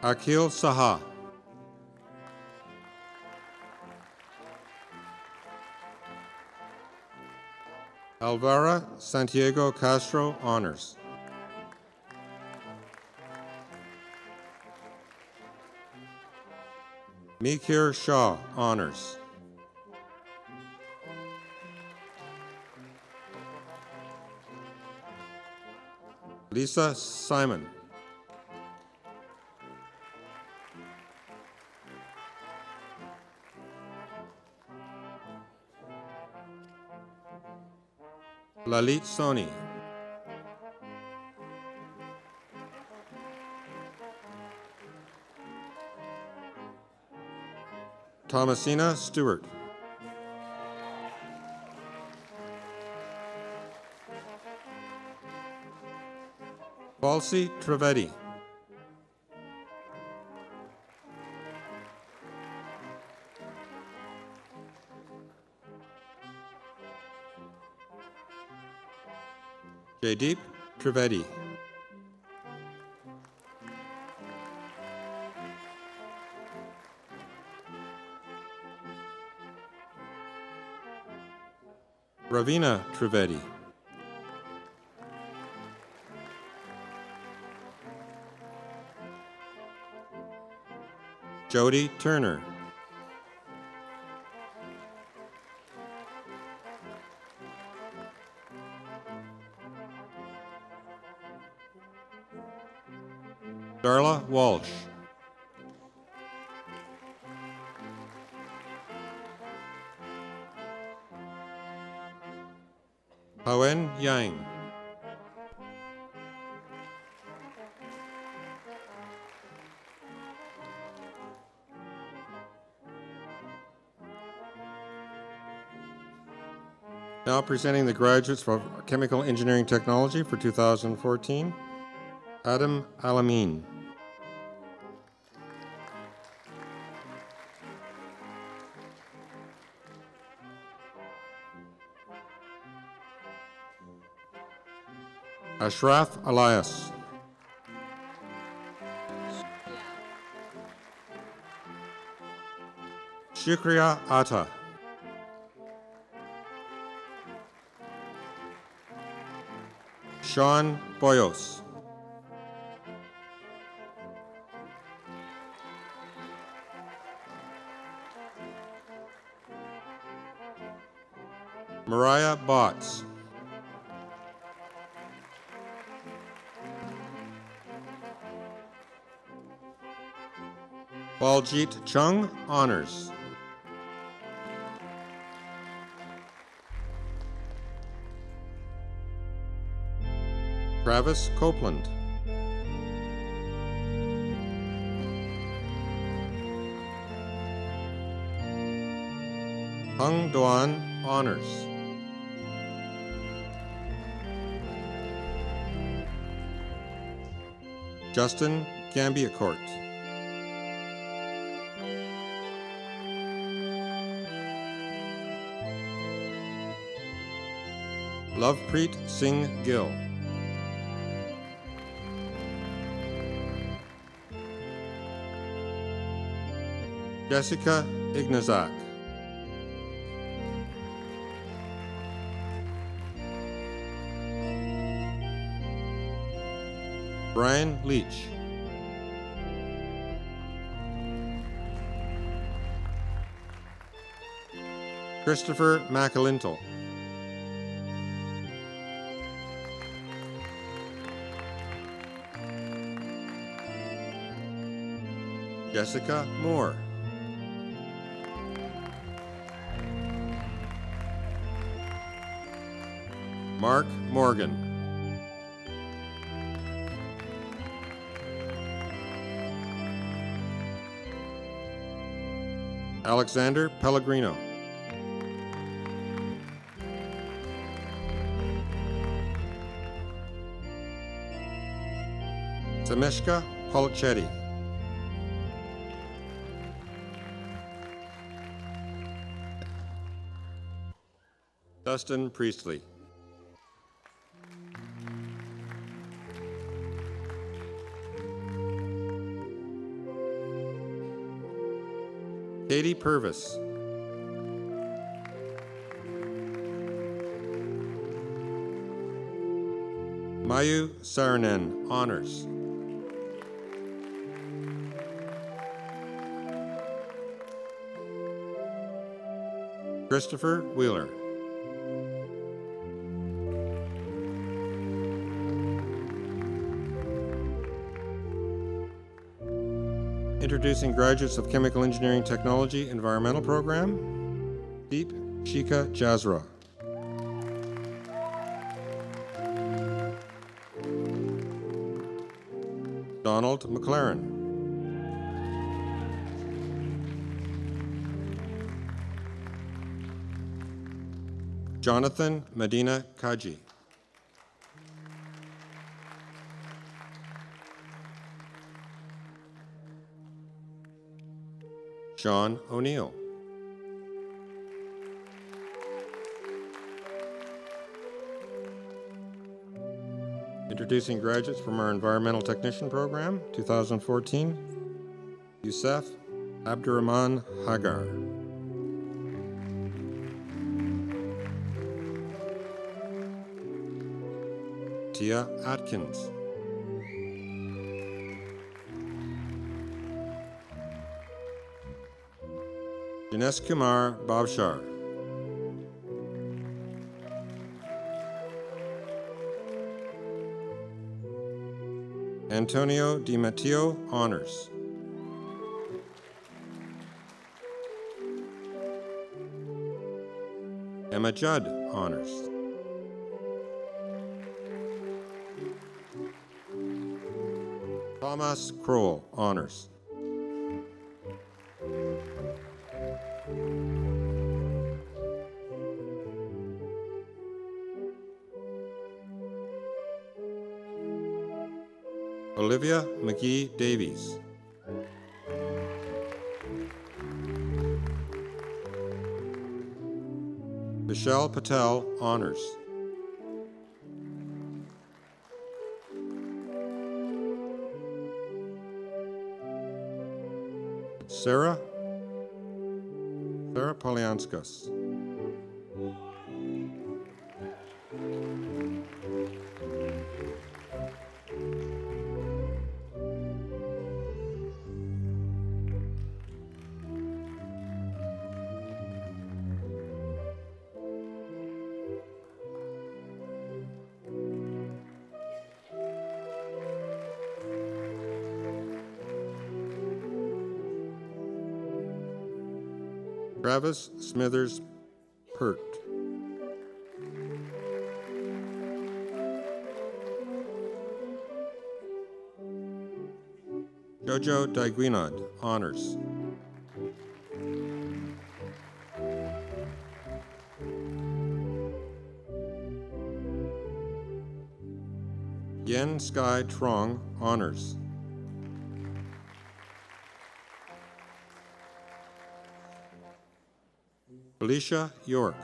Akil Saha. Alvara Santiago Castro, honors. Mikir Shah, honors. Lisa Simon. Lalit Soni. Thomasina Stewart. Falsi Trivedi. Jaydeep Trivedi. Ravina Trivedi. Jody Turner. Darla Walsh. Hawen Yang. Now presenting the graduates for Chemical Engineering Technology for 2014, Adam Alamin. Ashraf Elias. Shukriya Atta. Sean Boyos. Mariah Botts. Baljit Chung, honors. Travis Copeland. Hung Doan, honors. Justin Gambiacourt. Lovepreet Singh Gill. Jessica Ignazak. Brian Leach. Christopher McAlintle. Jessica Moore. Mark Morgan. Alexander Pellegrino. Sameshka Polichetti. Dustin Priestley. Katie Purvis. Mayu Saranen, honors. Christopher Wheeler. Introducing graduates of Chemical Engineering Technology Environmental Program, Deep Shika Jazra. Donald McLaren. Jonathan Medina Kaji. Sean O'Neill. Introducing graduates from our Environmental Technician Program, 2014, Youssef Abdurrahman Hagar. Tia Atkins. Dinesh Kumar Bhavshar. Antonio Di Matteo, honors. Emma Judd, honors. Thomas Kroll, honors. Olivia McGee Davies. Michelle Patel, honors. Sarah Polyanskas. Travis Smithers Pert. Jojo Daiguinod, honors. Yen Sky Trong, honors. Felicia York.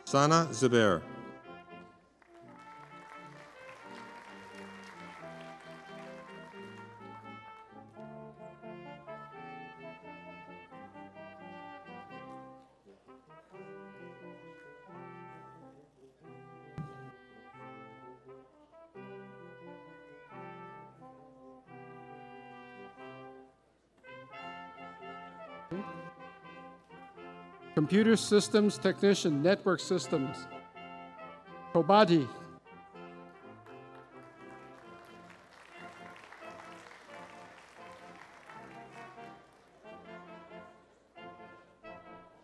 Sana Zubair. Computer Systems Technician, Network Systems, Kobati.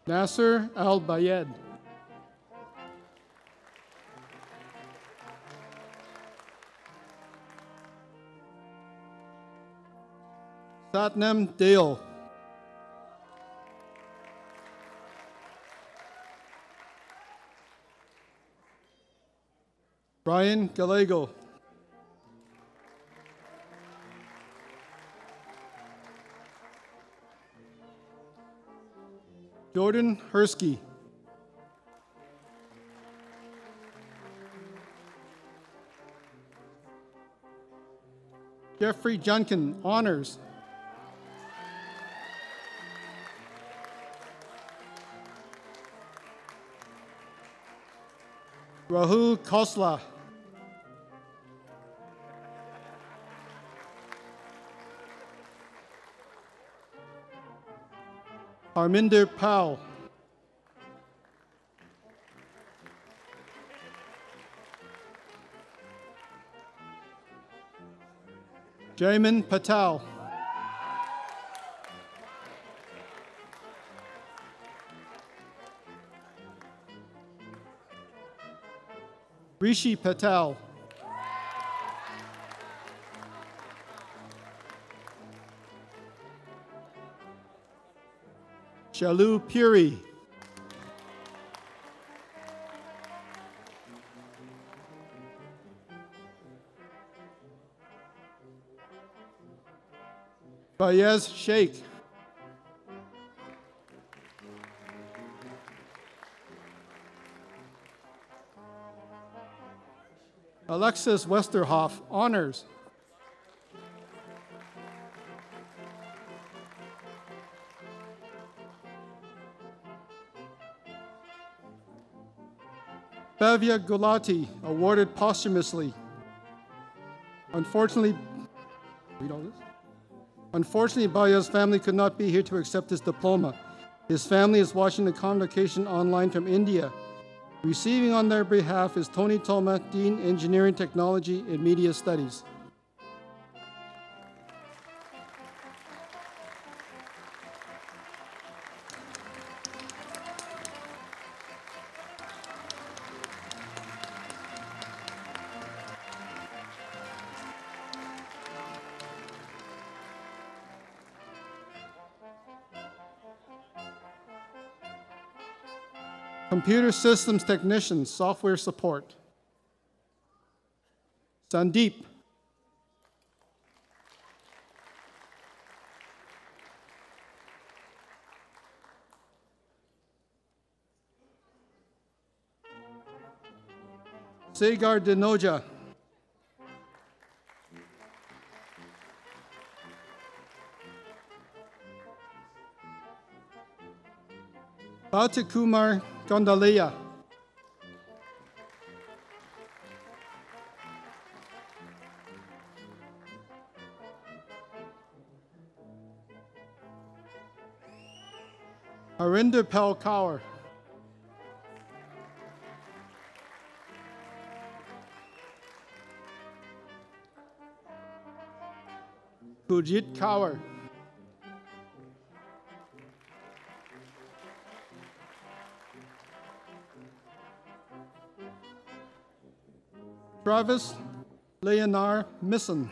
Nasser Al-Bayed. Satnam Dale. Brian Gallego. Jordan Hursky. Jeffrey Junkin, honors. Rahul Khosla. Arminder Pal. Jaimin Patel. Rishi Patel. Shalu Puri. Fayez Sheikh. Alexis Westerhoff, honors. Bhavya Gulati, awarded posthumously. Unfortunately, Bhavya's family could not be here to accept his diploma. His family is watching the convocation online from India. Receiving on their behalf is Tony Toma, Dean, Engineering, Technology, and Media Studies. Computer Systems Technician, Software Support. Sandeep. Sagar Dinoja. Kumar Gondalea. Arinder Pal Kaur. Pujit Kaur. Travis Leonard Misson.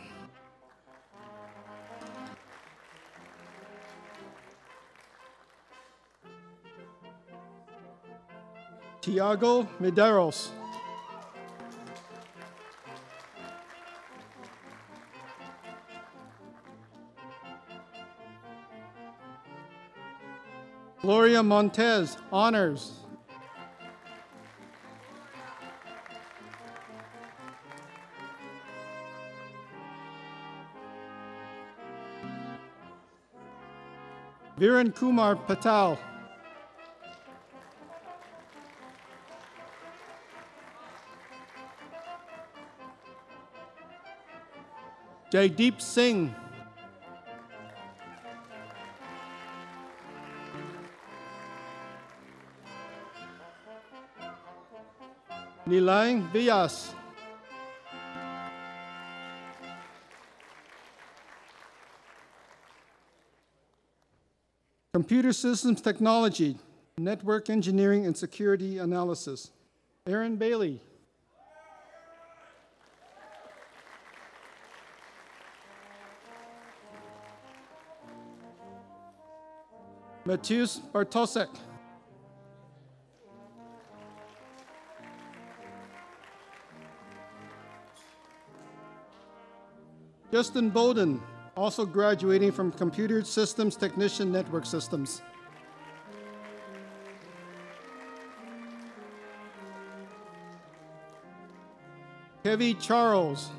Tiago Medeiros. Gloria Montez, honors. Viren Kumar Patel. Jagdeep Singh. Nilang Villas. Computer Systems Technology, Network Engineering and Security Analysis. Aaron Bailey. Matthias Bartosek. Justin Bowden, also graduating from Computer Systems Technician Network Systems. Kevin Charles.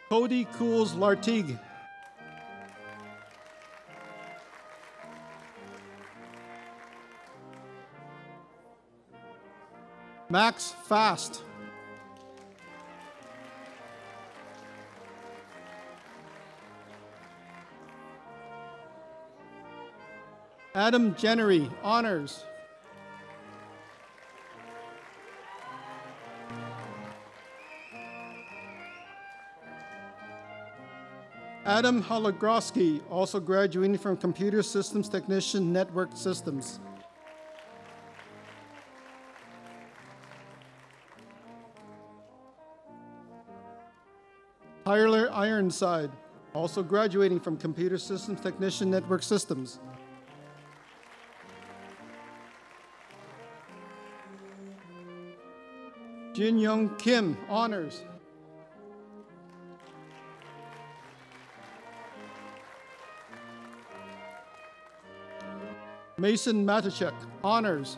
Cody Cools Lartigue. Max Fast. Adam Jennery, honors. Adam Hologroski, also graduating from Computer Systems Technician Network Systems. Tyler Ironside, also graduating from Computer Systems Technician Network Systems. Jin Young Kim, honors. Mason Matichek, honors.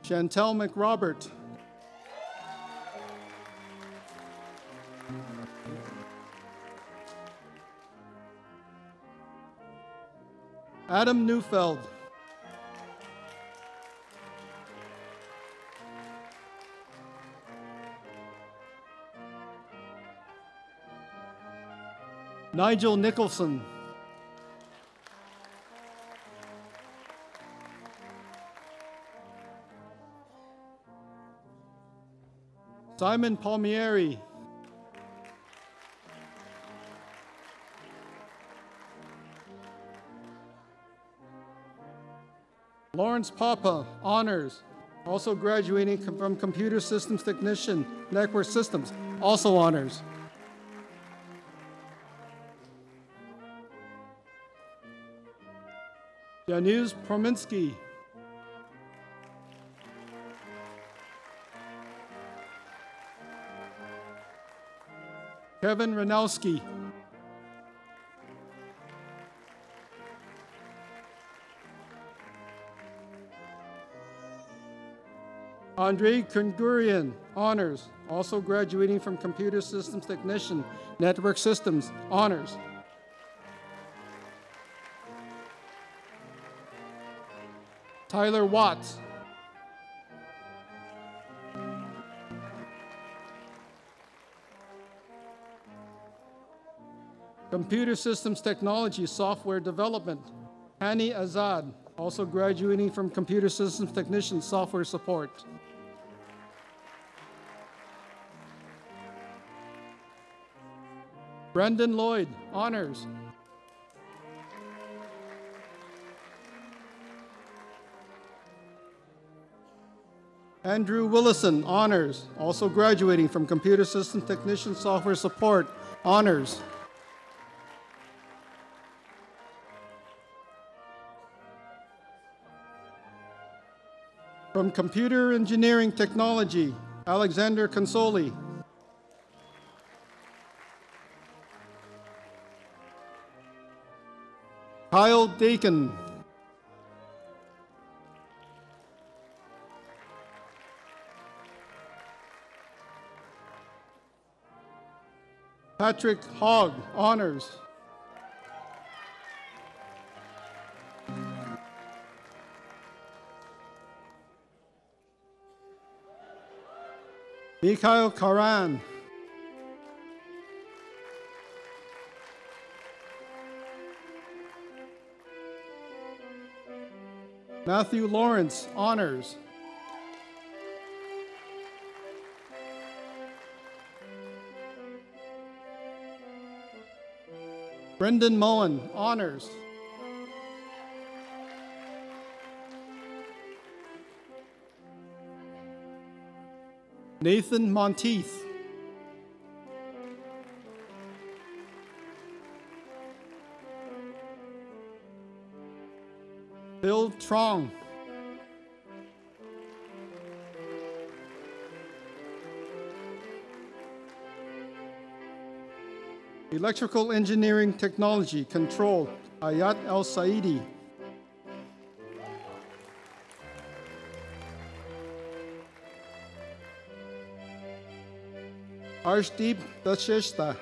Chantel McRobert. Adam Neufeld. Nigel Nicholson. Simon Palmieri. Lawrence Papa, honors, also graduating from Computer Systems Technician, Network Systems, also honors. Janusz Prominski. Kevin Ranowski. Andrei Kungurian, honors, also graduating from Computer Systems Technician, Network Systems, honors. Tyler Watts. Computer Systems Technology, Software Development, Hani Azad, also graduating from Computer Systems Technician, Software Support. Brendan Lloyd, honors. Andrew Willison, honors, also graduating from Computer System Technician Software Support, honors. From Computer Engineering Technology, Alexander Consoli. Kyle Dakin. Patrick Hogg, honors. Mikhail Karan. Matthew Lawrence, honors. Brendan Mullen, honors. Nathan Monteith. Bill Trong. Electrical Engineering Technology Control, Ayat El Saidi. Arshdeep Dasheshta.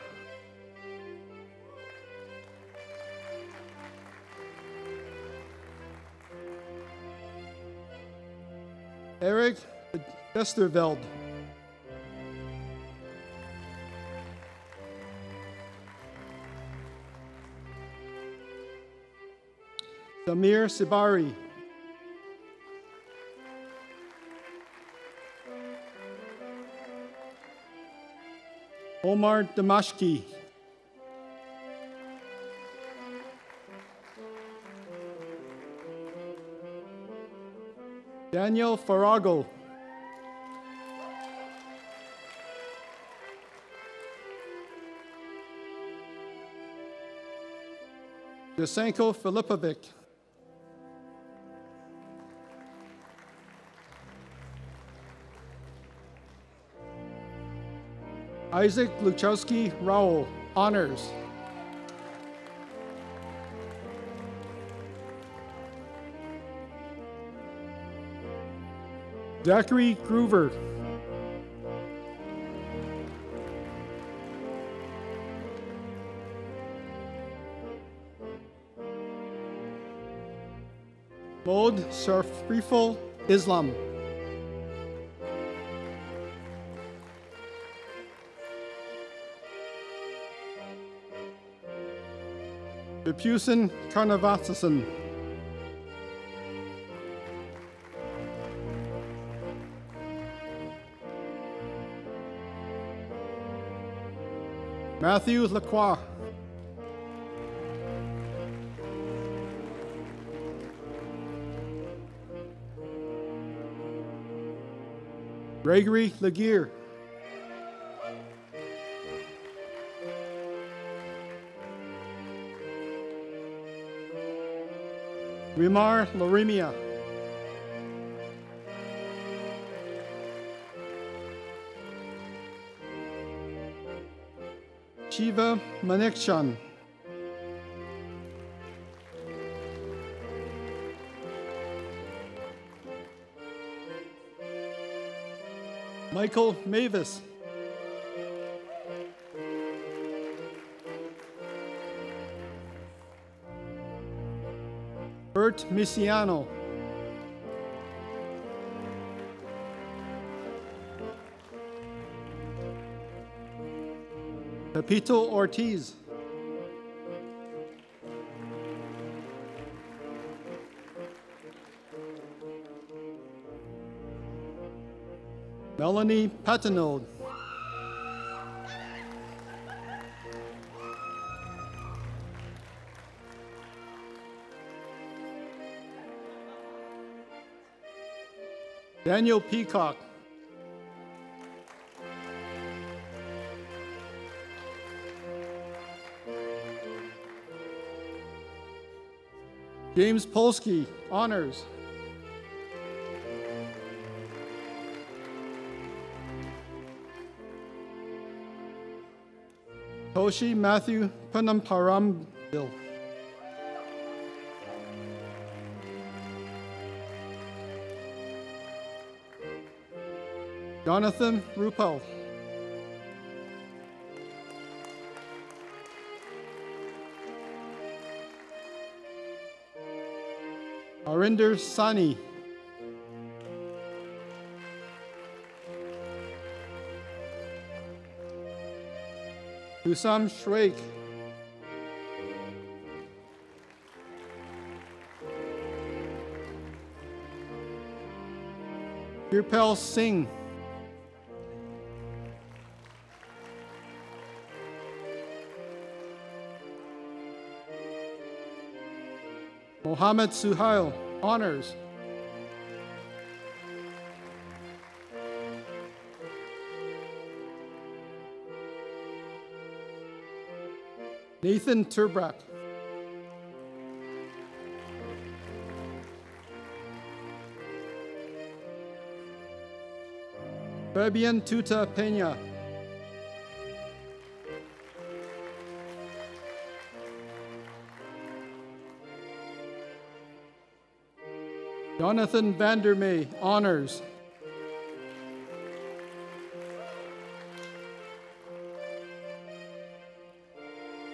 Eric Westerveld. Samir Sibari. Omar Damashki. Daniel Farago. Jasenko Filipovic. Isaac Luchowski Rowell, honors. Zachary Groover. Maud Shariful Islam. Vipusin Karnavasasan. Matthew Lacroix. Gregory Laguerre. Rimar Larimia. Shiva Manekshan. Michael Mavis. Bert Misiano. Pepito Ortiz. Melanie Patinode. Daniel Peacock. James Polsky, honors. Toshi Matthew Panamparambil. Jonathan Rupel. Arinder Sani. Husam Shreik. Kirpal Singh. Mohammed Suhail, honors. Nathan Turbrak. Fabian Tuta Peña. Jonathan Vandermeer, honors.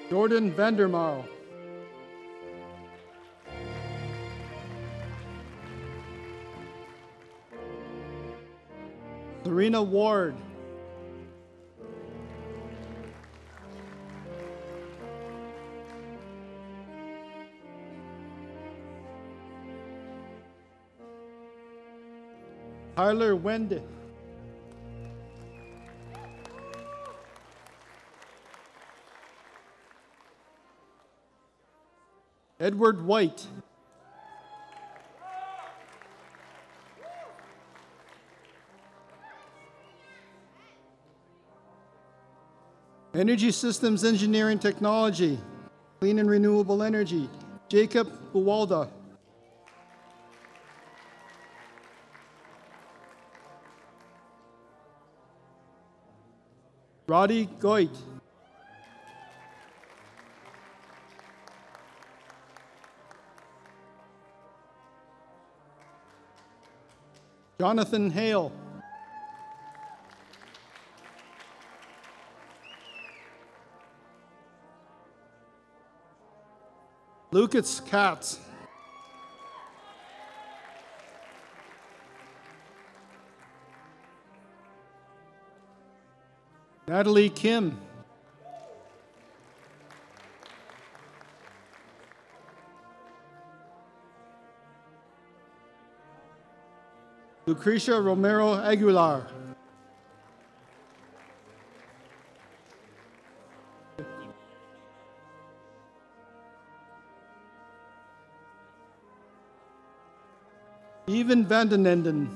Jordan Vandermarl. Serena Ward. Tyler Wende. Edward White. Energy Systems Engineering Technology, Clean and Renewable Energy, Jacob Buwalda. Roddy Goit. Jonathan Hale. Lucas Katz. Natalie Kim. Lucrecia Romero Aguilar. Even Vandenenden.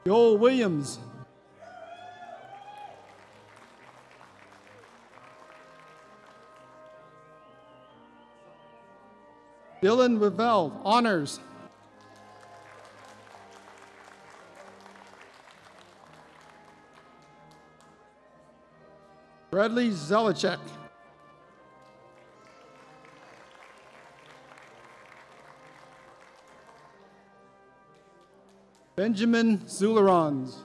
Joel Williams. Dylan Ravel, honors. Bradley Zelichek. Benjamin Zulerons.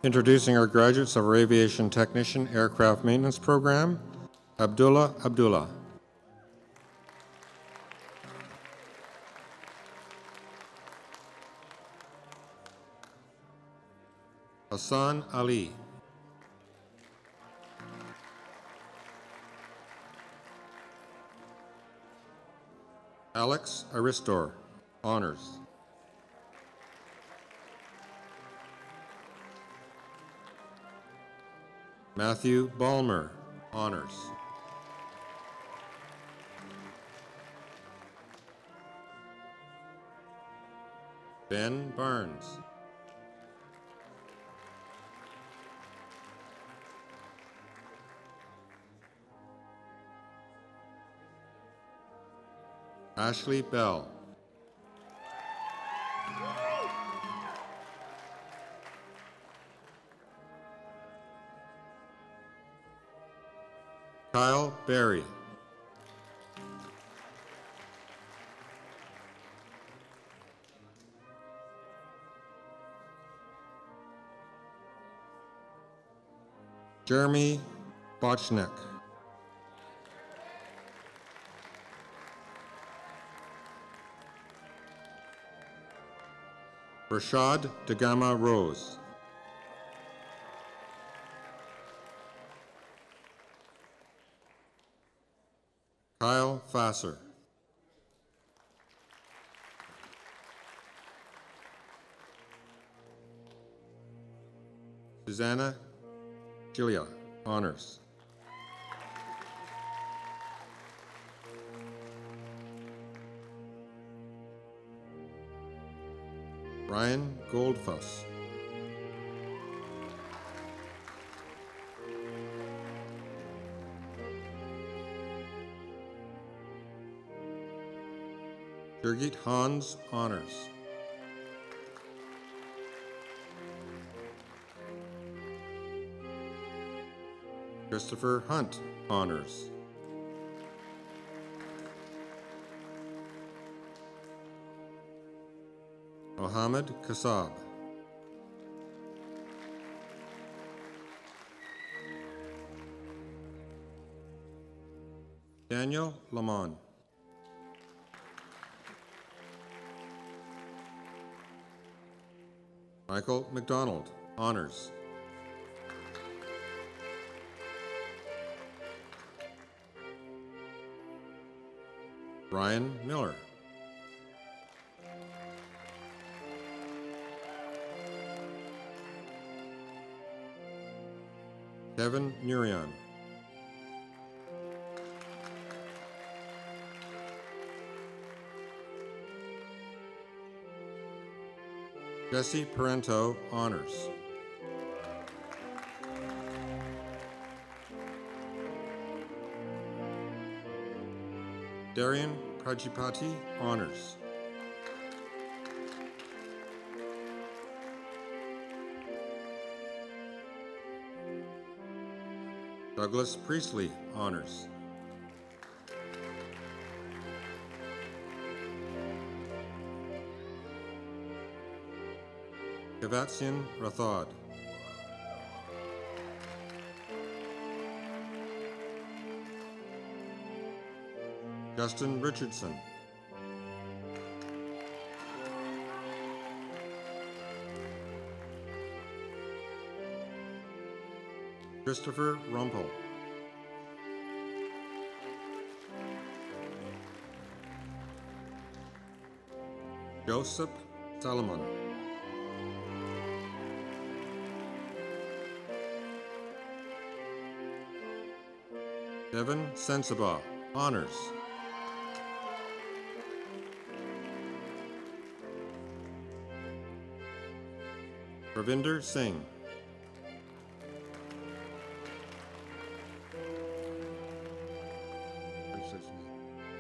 Introducing our graduates of our Aviation Technician Aircraft Maintenance Program, Abdullah Abdullah. Hassan Ali. Alex Aristor. honors. Matthew Ballmer, honors. Ben Barnes. Ashley Bell. Kyle Berry. Jeremy Bochnek. Rashad Dagama Rose. Kyle Fasser. Susanna Gilia, honors. Ryan Goldfuss. Birgit Hans, honors. Christopher Hunt, honors. Mohammed Kassab. Daniel Lamont. Michael McDonald, honors. Brian Miller. Kevin Nurian. Jesse Parento, honors. Darian Prajipati, honors. Douglas Priestley, honors. Kavatsian Rathod. Justin Richardson. Christopher Rumpel. Joseph Salomon. Devin Sensabaugh, honors. Ravinder Singh.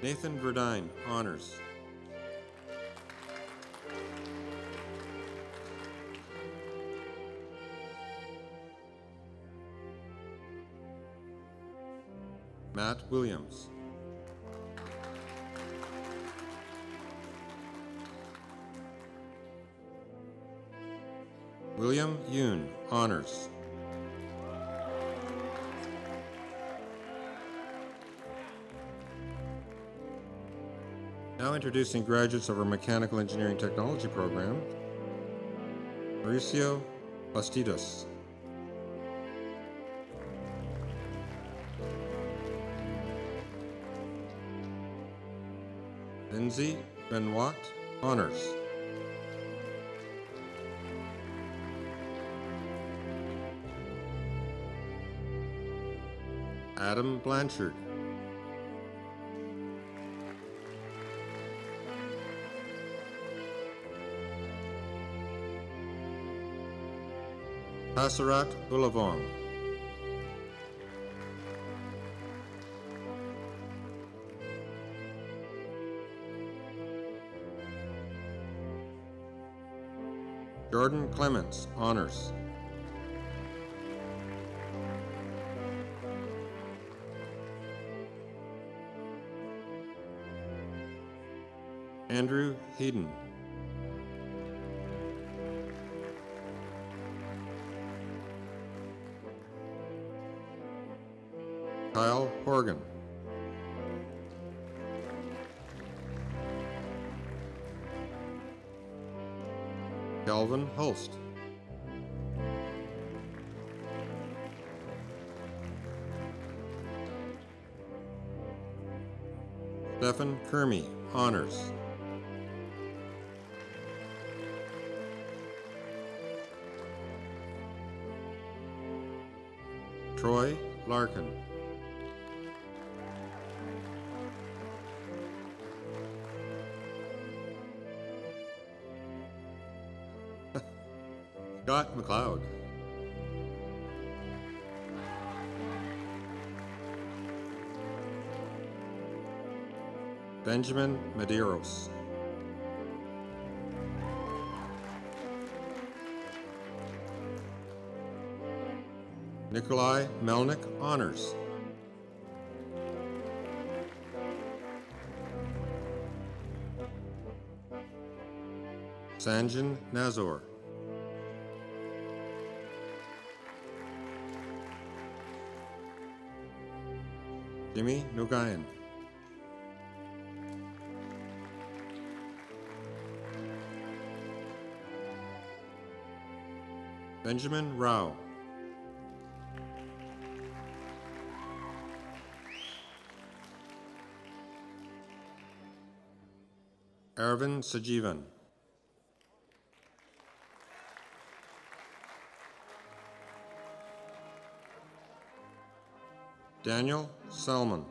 Nathan Verdine, honors. Matt Williams. William Yoon, honors. Now introducing graduates of our Mechanical Engineering Technology program, Mauricio Bastidas. Lindsay Benoit honors. Adam Blanchard. Passerat Ulavong. Jordan Clements, honors. Andrew Heaton. Kyle Horgan. Calvin Hulst. Stephen Kermy, honors. Troy Larkin. Scott McLeod. Benjamin Medeiros. Nikolai Melnick, honors. Sanjan Nazor. Jimmy Nugayan. Benjamin Rao. Arvind Sajivan. Daniel Salmon.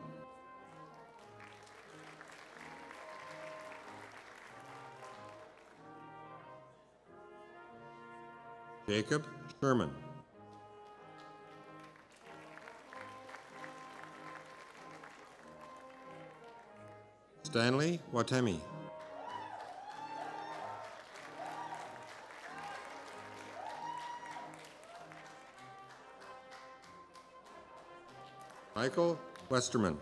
Jacob Sherman. Stanley Watemi. Michael Westerman.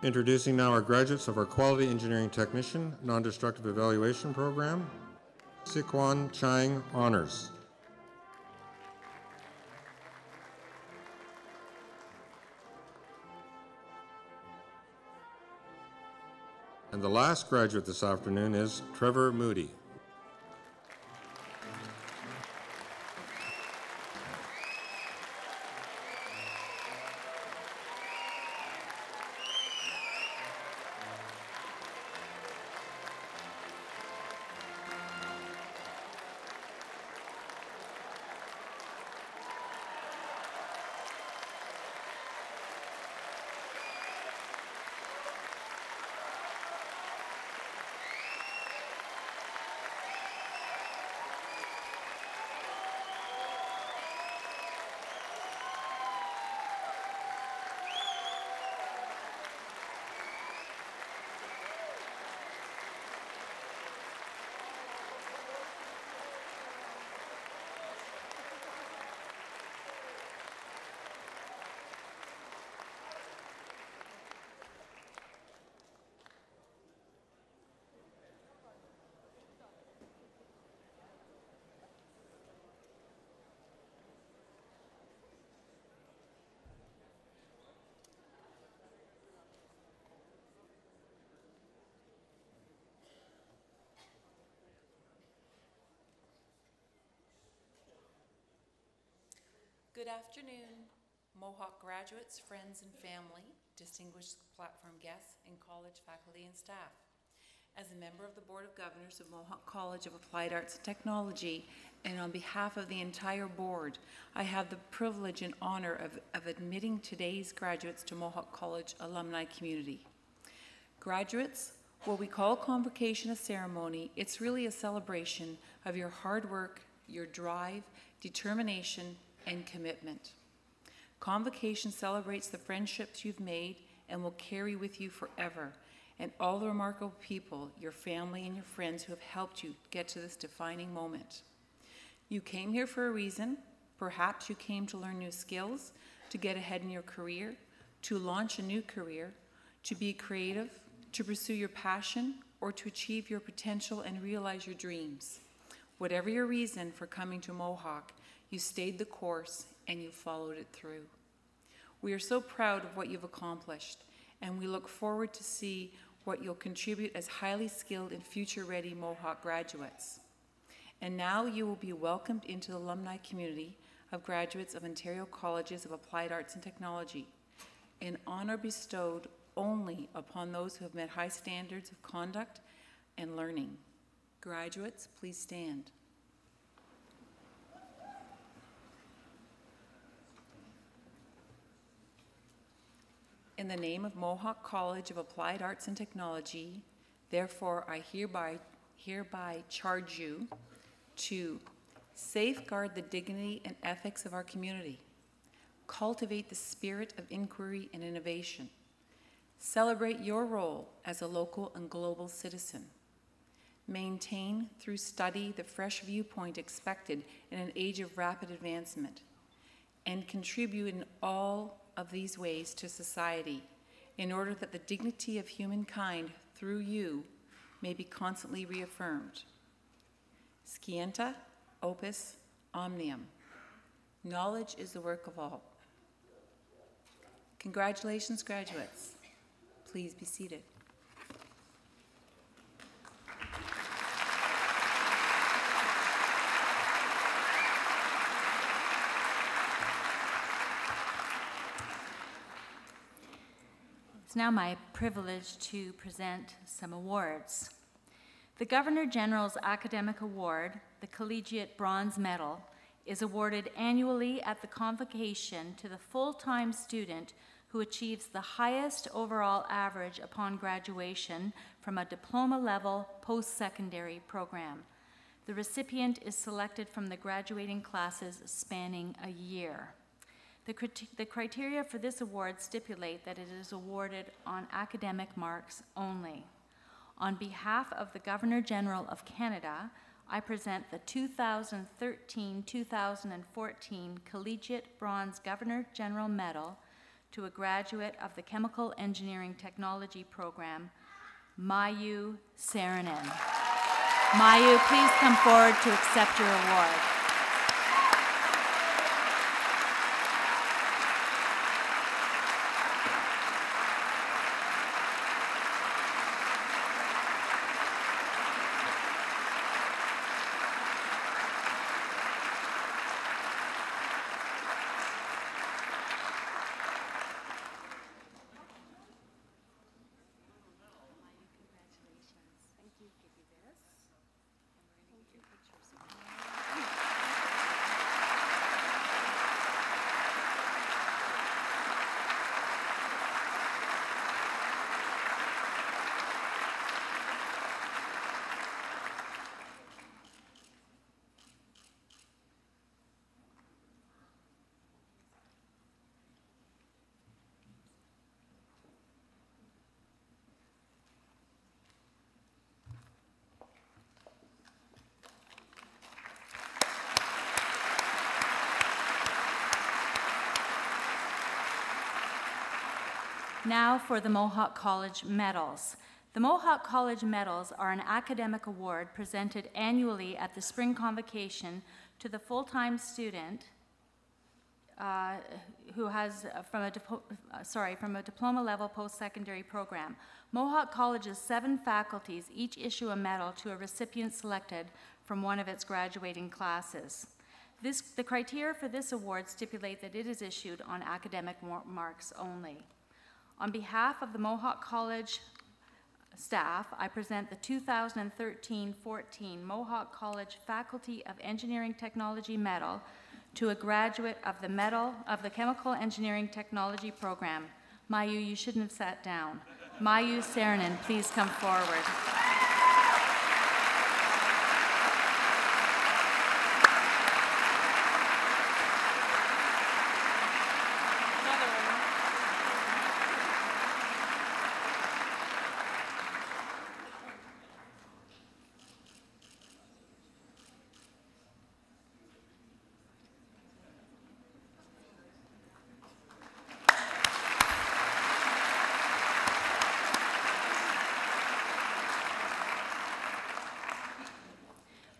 Introducing now our graduates of our Quality Engineering Technician Non-Destructive Evaluation Program, Sikwon Chang, honors. And the last graduate this afternoon is Trevor Moody. Good afternoon, Mohawk graduates, friends, and family, distinguished platform guests, and college faculty and staff. As a member of the Board of Governors of Mohawk College of Applied Arts and Technology, and on behalf of the entire board, I have the privilege and honor of admitting today's graduates to Mohawk College alumni community. Graduates, what we call Convocation a ceremony, it's really a celebration of your hard work, your drive, determination, and commitment. Convocation celebrates the friendships you've made and will carry with you forever, and all the remarkable people, your family and your friends who have helped you get to this defining moment. You came here for a reason. Perhaps you came to learn new skills, to get ahead in your career, to launch a new career, to be creative, to pursue your passion, or to achieve your potential and realize your dreams. Whatever your reason for coming to Mohawk, you stayed the course and you followed it through. We are so proud of what you've accomplished, and we look forward to see what you'll contribute as highly skilled and future-ready Mohawk graduates. And now you will be welcomed into the alumni community of graduates of Ontario Colleges of Applied Arts and Technology, an honor bestowed only upon those who have met high standards of conduct and learning. Graduates, please stand. In the name of Mohawk College of Applied Arts and Technology, therefore I hereby charge you to safeguard the dignity and ethics of our community, cultivate the spirit of inquiry and innovation, celebrate your role as a local and global citizen, maintain through study the fresh viewpoint expected in an age of rapid advancement, and contribute in all of these ways to society in order that the dignity of humankind through you may be constantly reaffirmed. Scientia opus omnium. Knowledge is the work of all. Congratulations, graduates. Please be seated. It's now my privilege to present some awards. The Governor General's Academic Award, the Collegiate Bronze Medal, is awarded annually at the Convocation to the full-time student who achieves the highest overall average upon graduation from a diploma-level post-secondary program. The recipient is selected from the graduating classes spanning a year. The criteria for this award stipulate that it is awarded on academic marks only. On behalf of the Governor General of Canada, I present the 2013-2014 Collegiate Bronze Governor General Medal to a graduate of the Chemical Engineering Technology Program, Mayu Saranen. Mayu, please come forward to accept your award. Now for the Mohawk College Medals. The Mohawk College Medals are an academic award presented annually at the spring convocation to the full-time student who has from a diploma-level post-secondary program. Mohawk College's 7 faculties each issue a medal to a recipient selected from one of its graduating classes. The criteria for this award stipulate that it is issued on academic marks only. On behalf of the Mohawk College staff, I present the 2013-14 Mohawk College Faculty of Engineering Technology Medal to a graduate of the Chemical Engineering Technology program. Mayu, you shouldn't have sat down. Mayu Saranen, please come forward.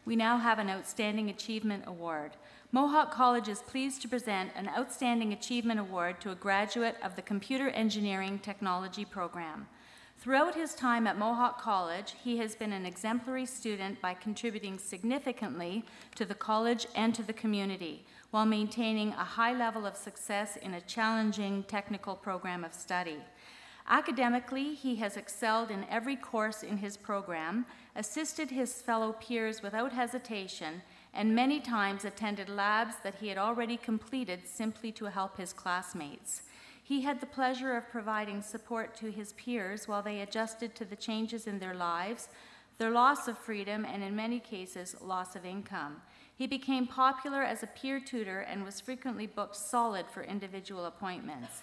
We now have an Outstanding Achievement Award. Mohawk College is pleased to present an Outstanding Achievement Award to a graduate of the Computer Engineering Technology program. Throughout his time at Mohawk College, he has been an exemplary student by contributing significantly to the college and to the community, while maintaining a high level of success in a challenging technical program of study. Academically, he has excelled in every course in his program, assisted his fellow peers without hesitation, and many times attended labs that he had already completed simply to help his classmates. He had the pleasure of providing support to his peers while they adjusted to the changes in their lives, their loss of freedom, and in many cases, loss of income. He became popular as a peer tutor and was frequently booked solid for individual appointments.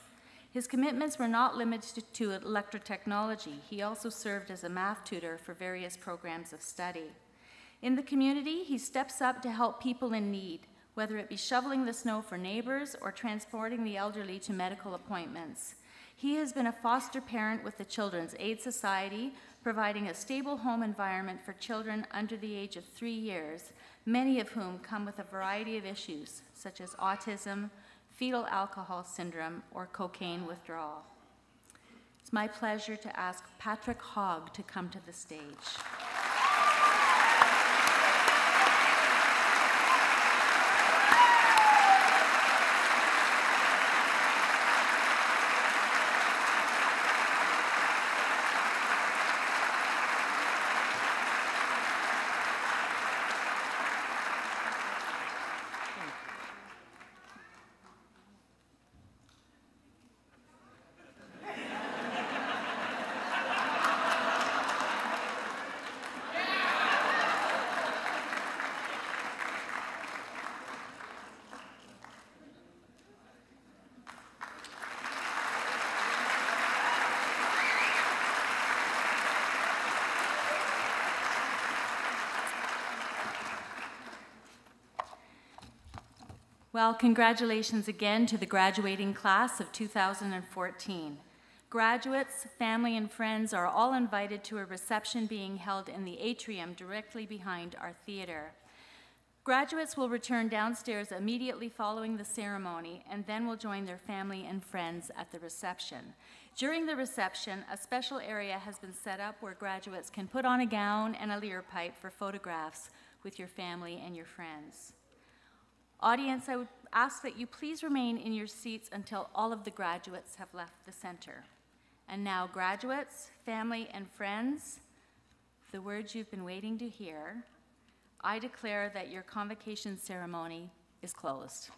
His commitments were not limited to electrotechnology. He also served as a math tutor for various programs of study. In the community, he steps up to help people in need, whether it be shoveling the snow for neighbors or transporting the elderly to medical appointments. He has been a foster parent with the Children's Aid Society, providing a stable home environment for children under the age of 3 years, many of whom come with a variety of issues, such as autism, fetal alcohol syndrome, or cocaine withdrawal. It's my pleasure to ask Patrick Hogg to come to the stage. Well, congratulations again to the graduating class of 2014. Graduates, family, and friends are all invited to a reception being held in the atrium directly behind our theater. Graduates will return downstairs immediately following the ceremony and then will join their family and friends at the reception. During the reception, a special area has been set up where graduates can put on a gown and a lyre pipe for photographs with your family and your friends. Audience, I would ask that you please remain in your seats until all of the graduates have left the center. And now, graduates, family, and friends, the words you've been waiting to hear, I declare that your convocation ceremony is closed.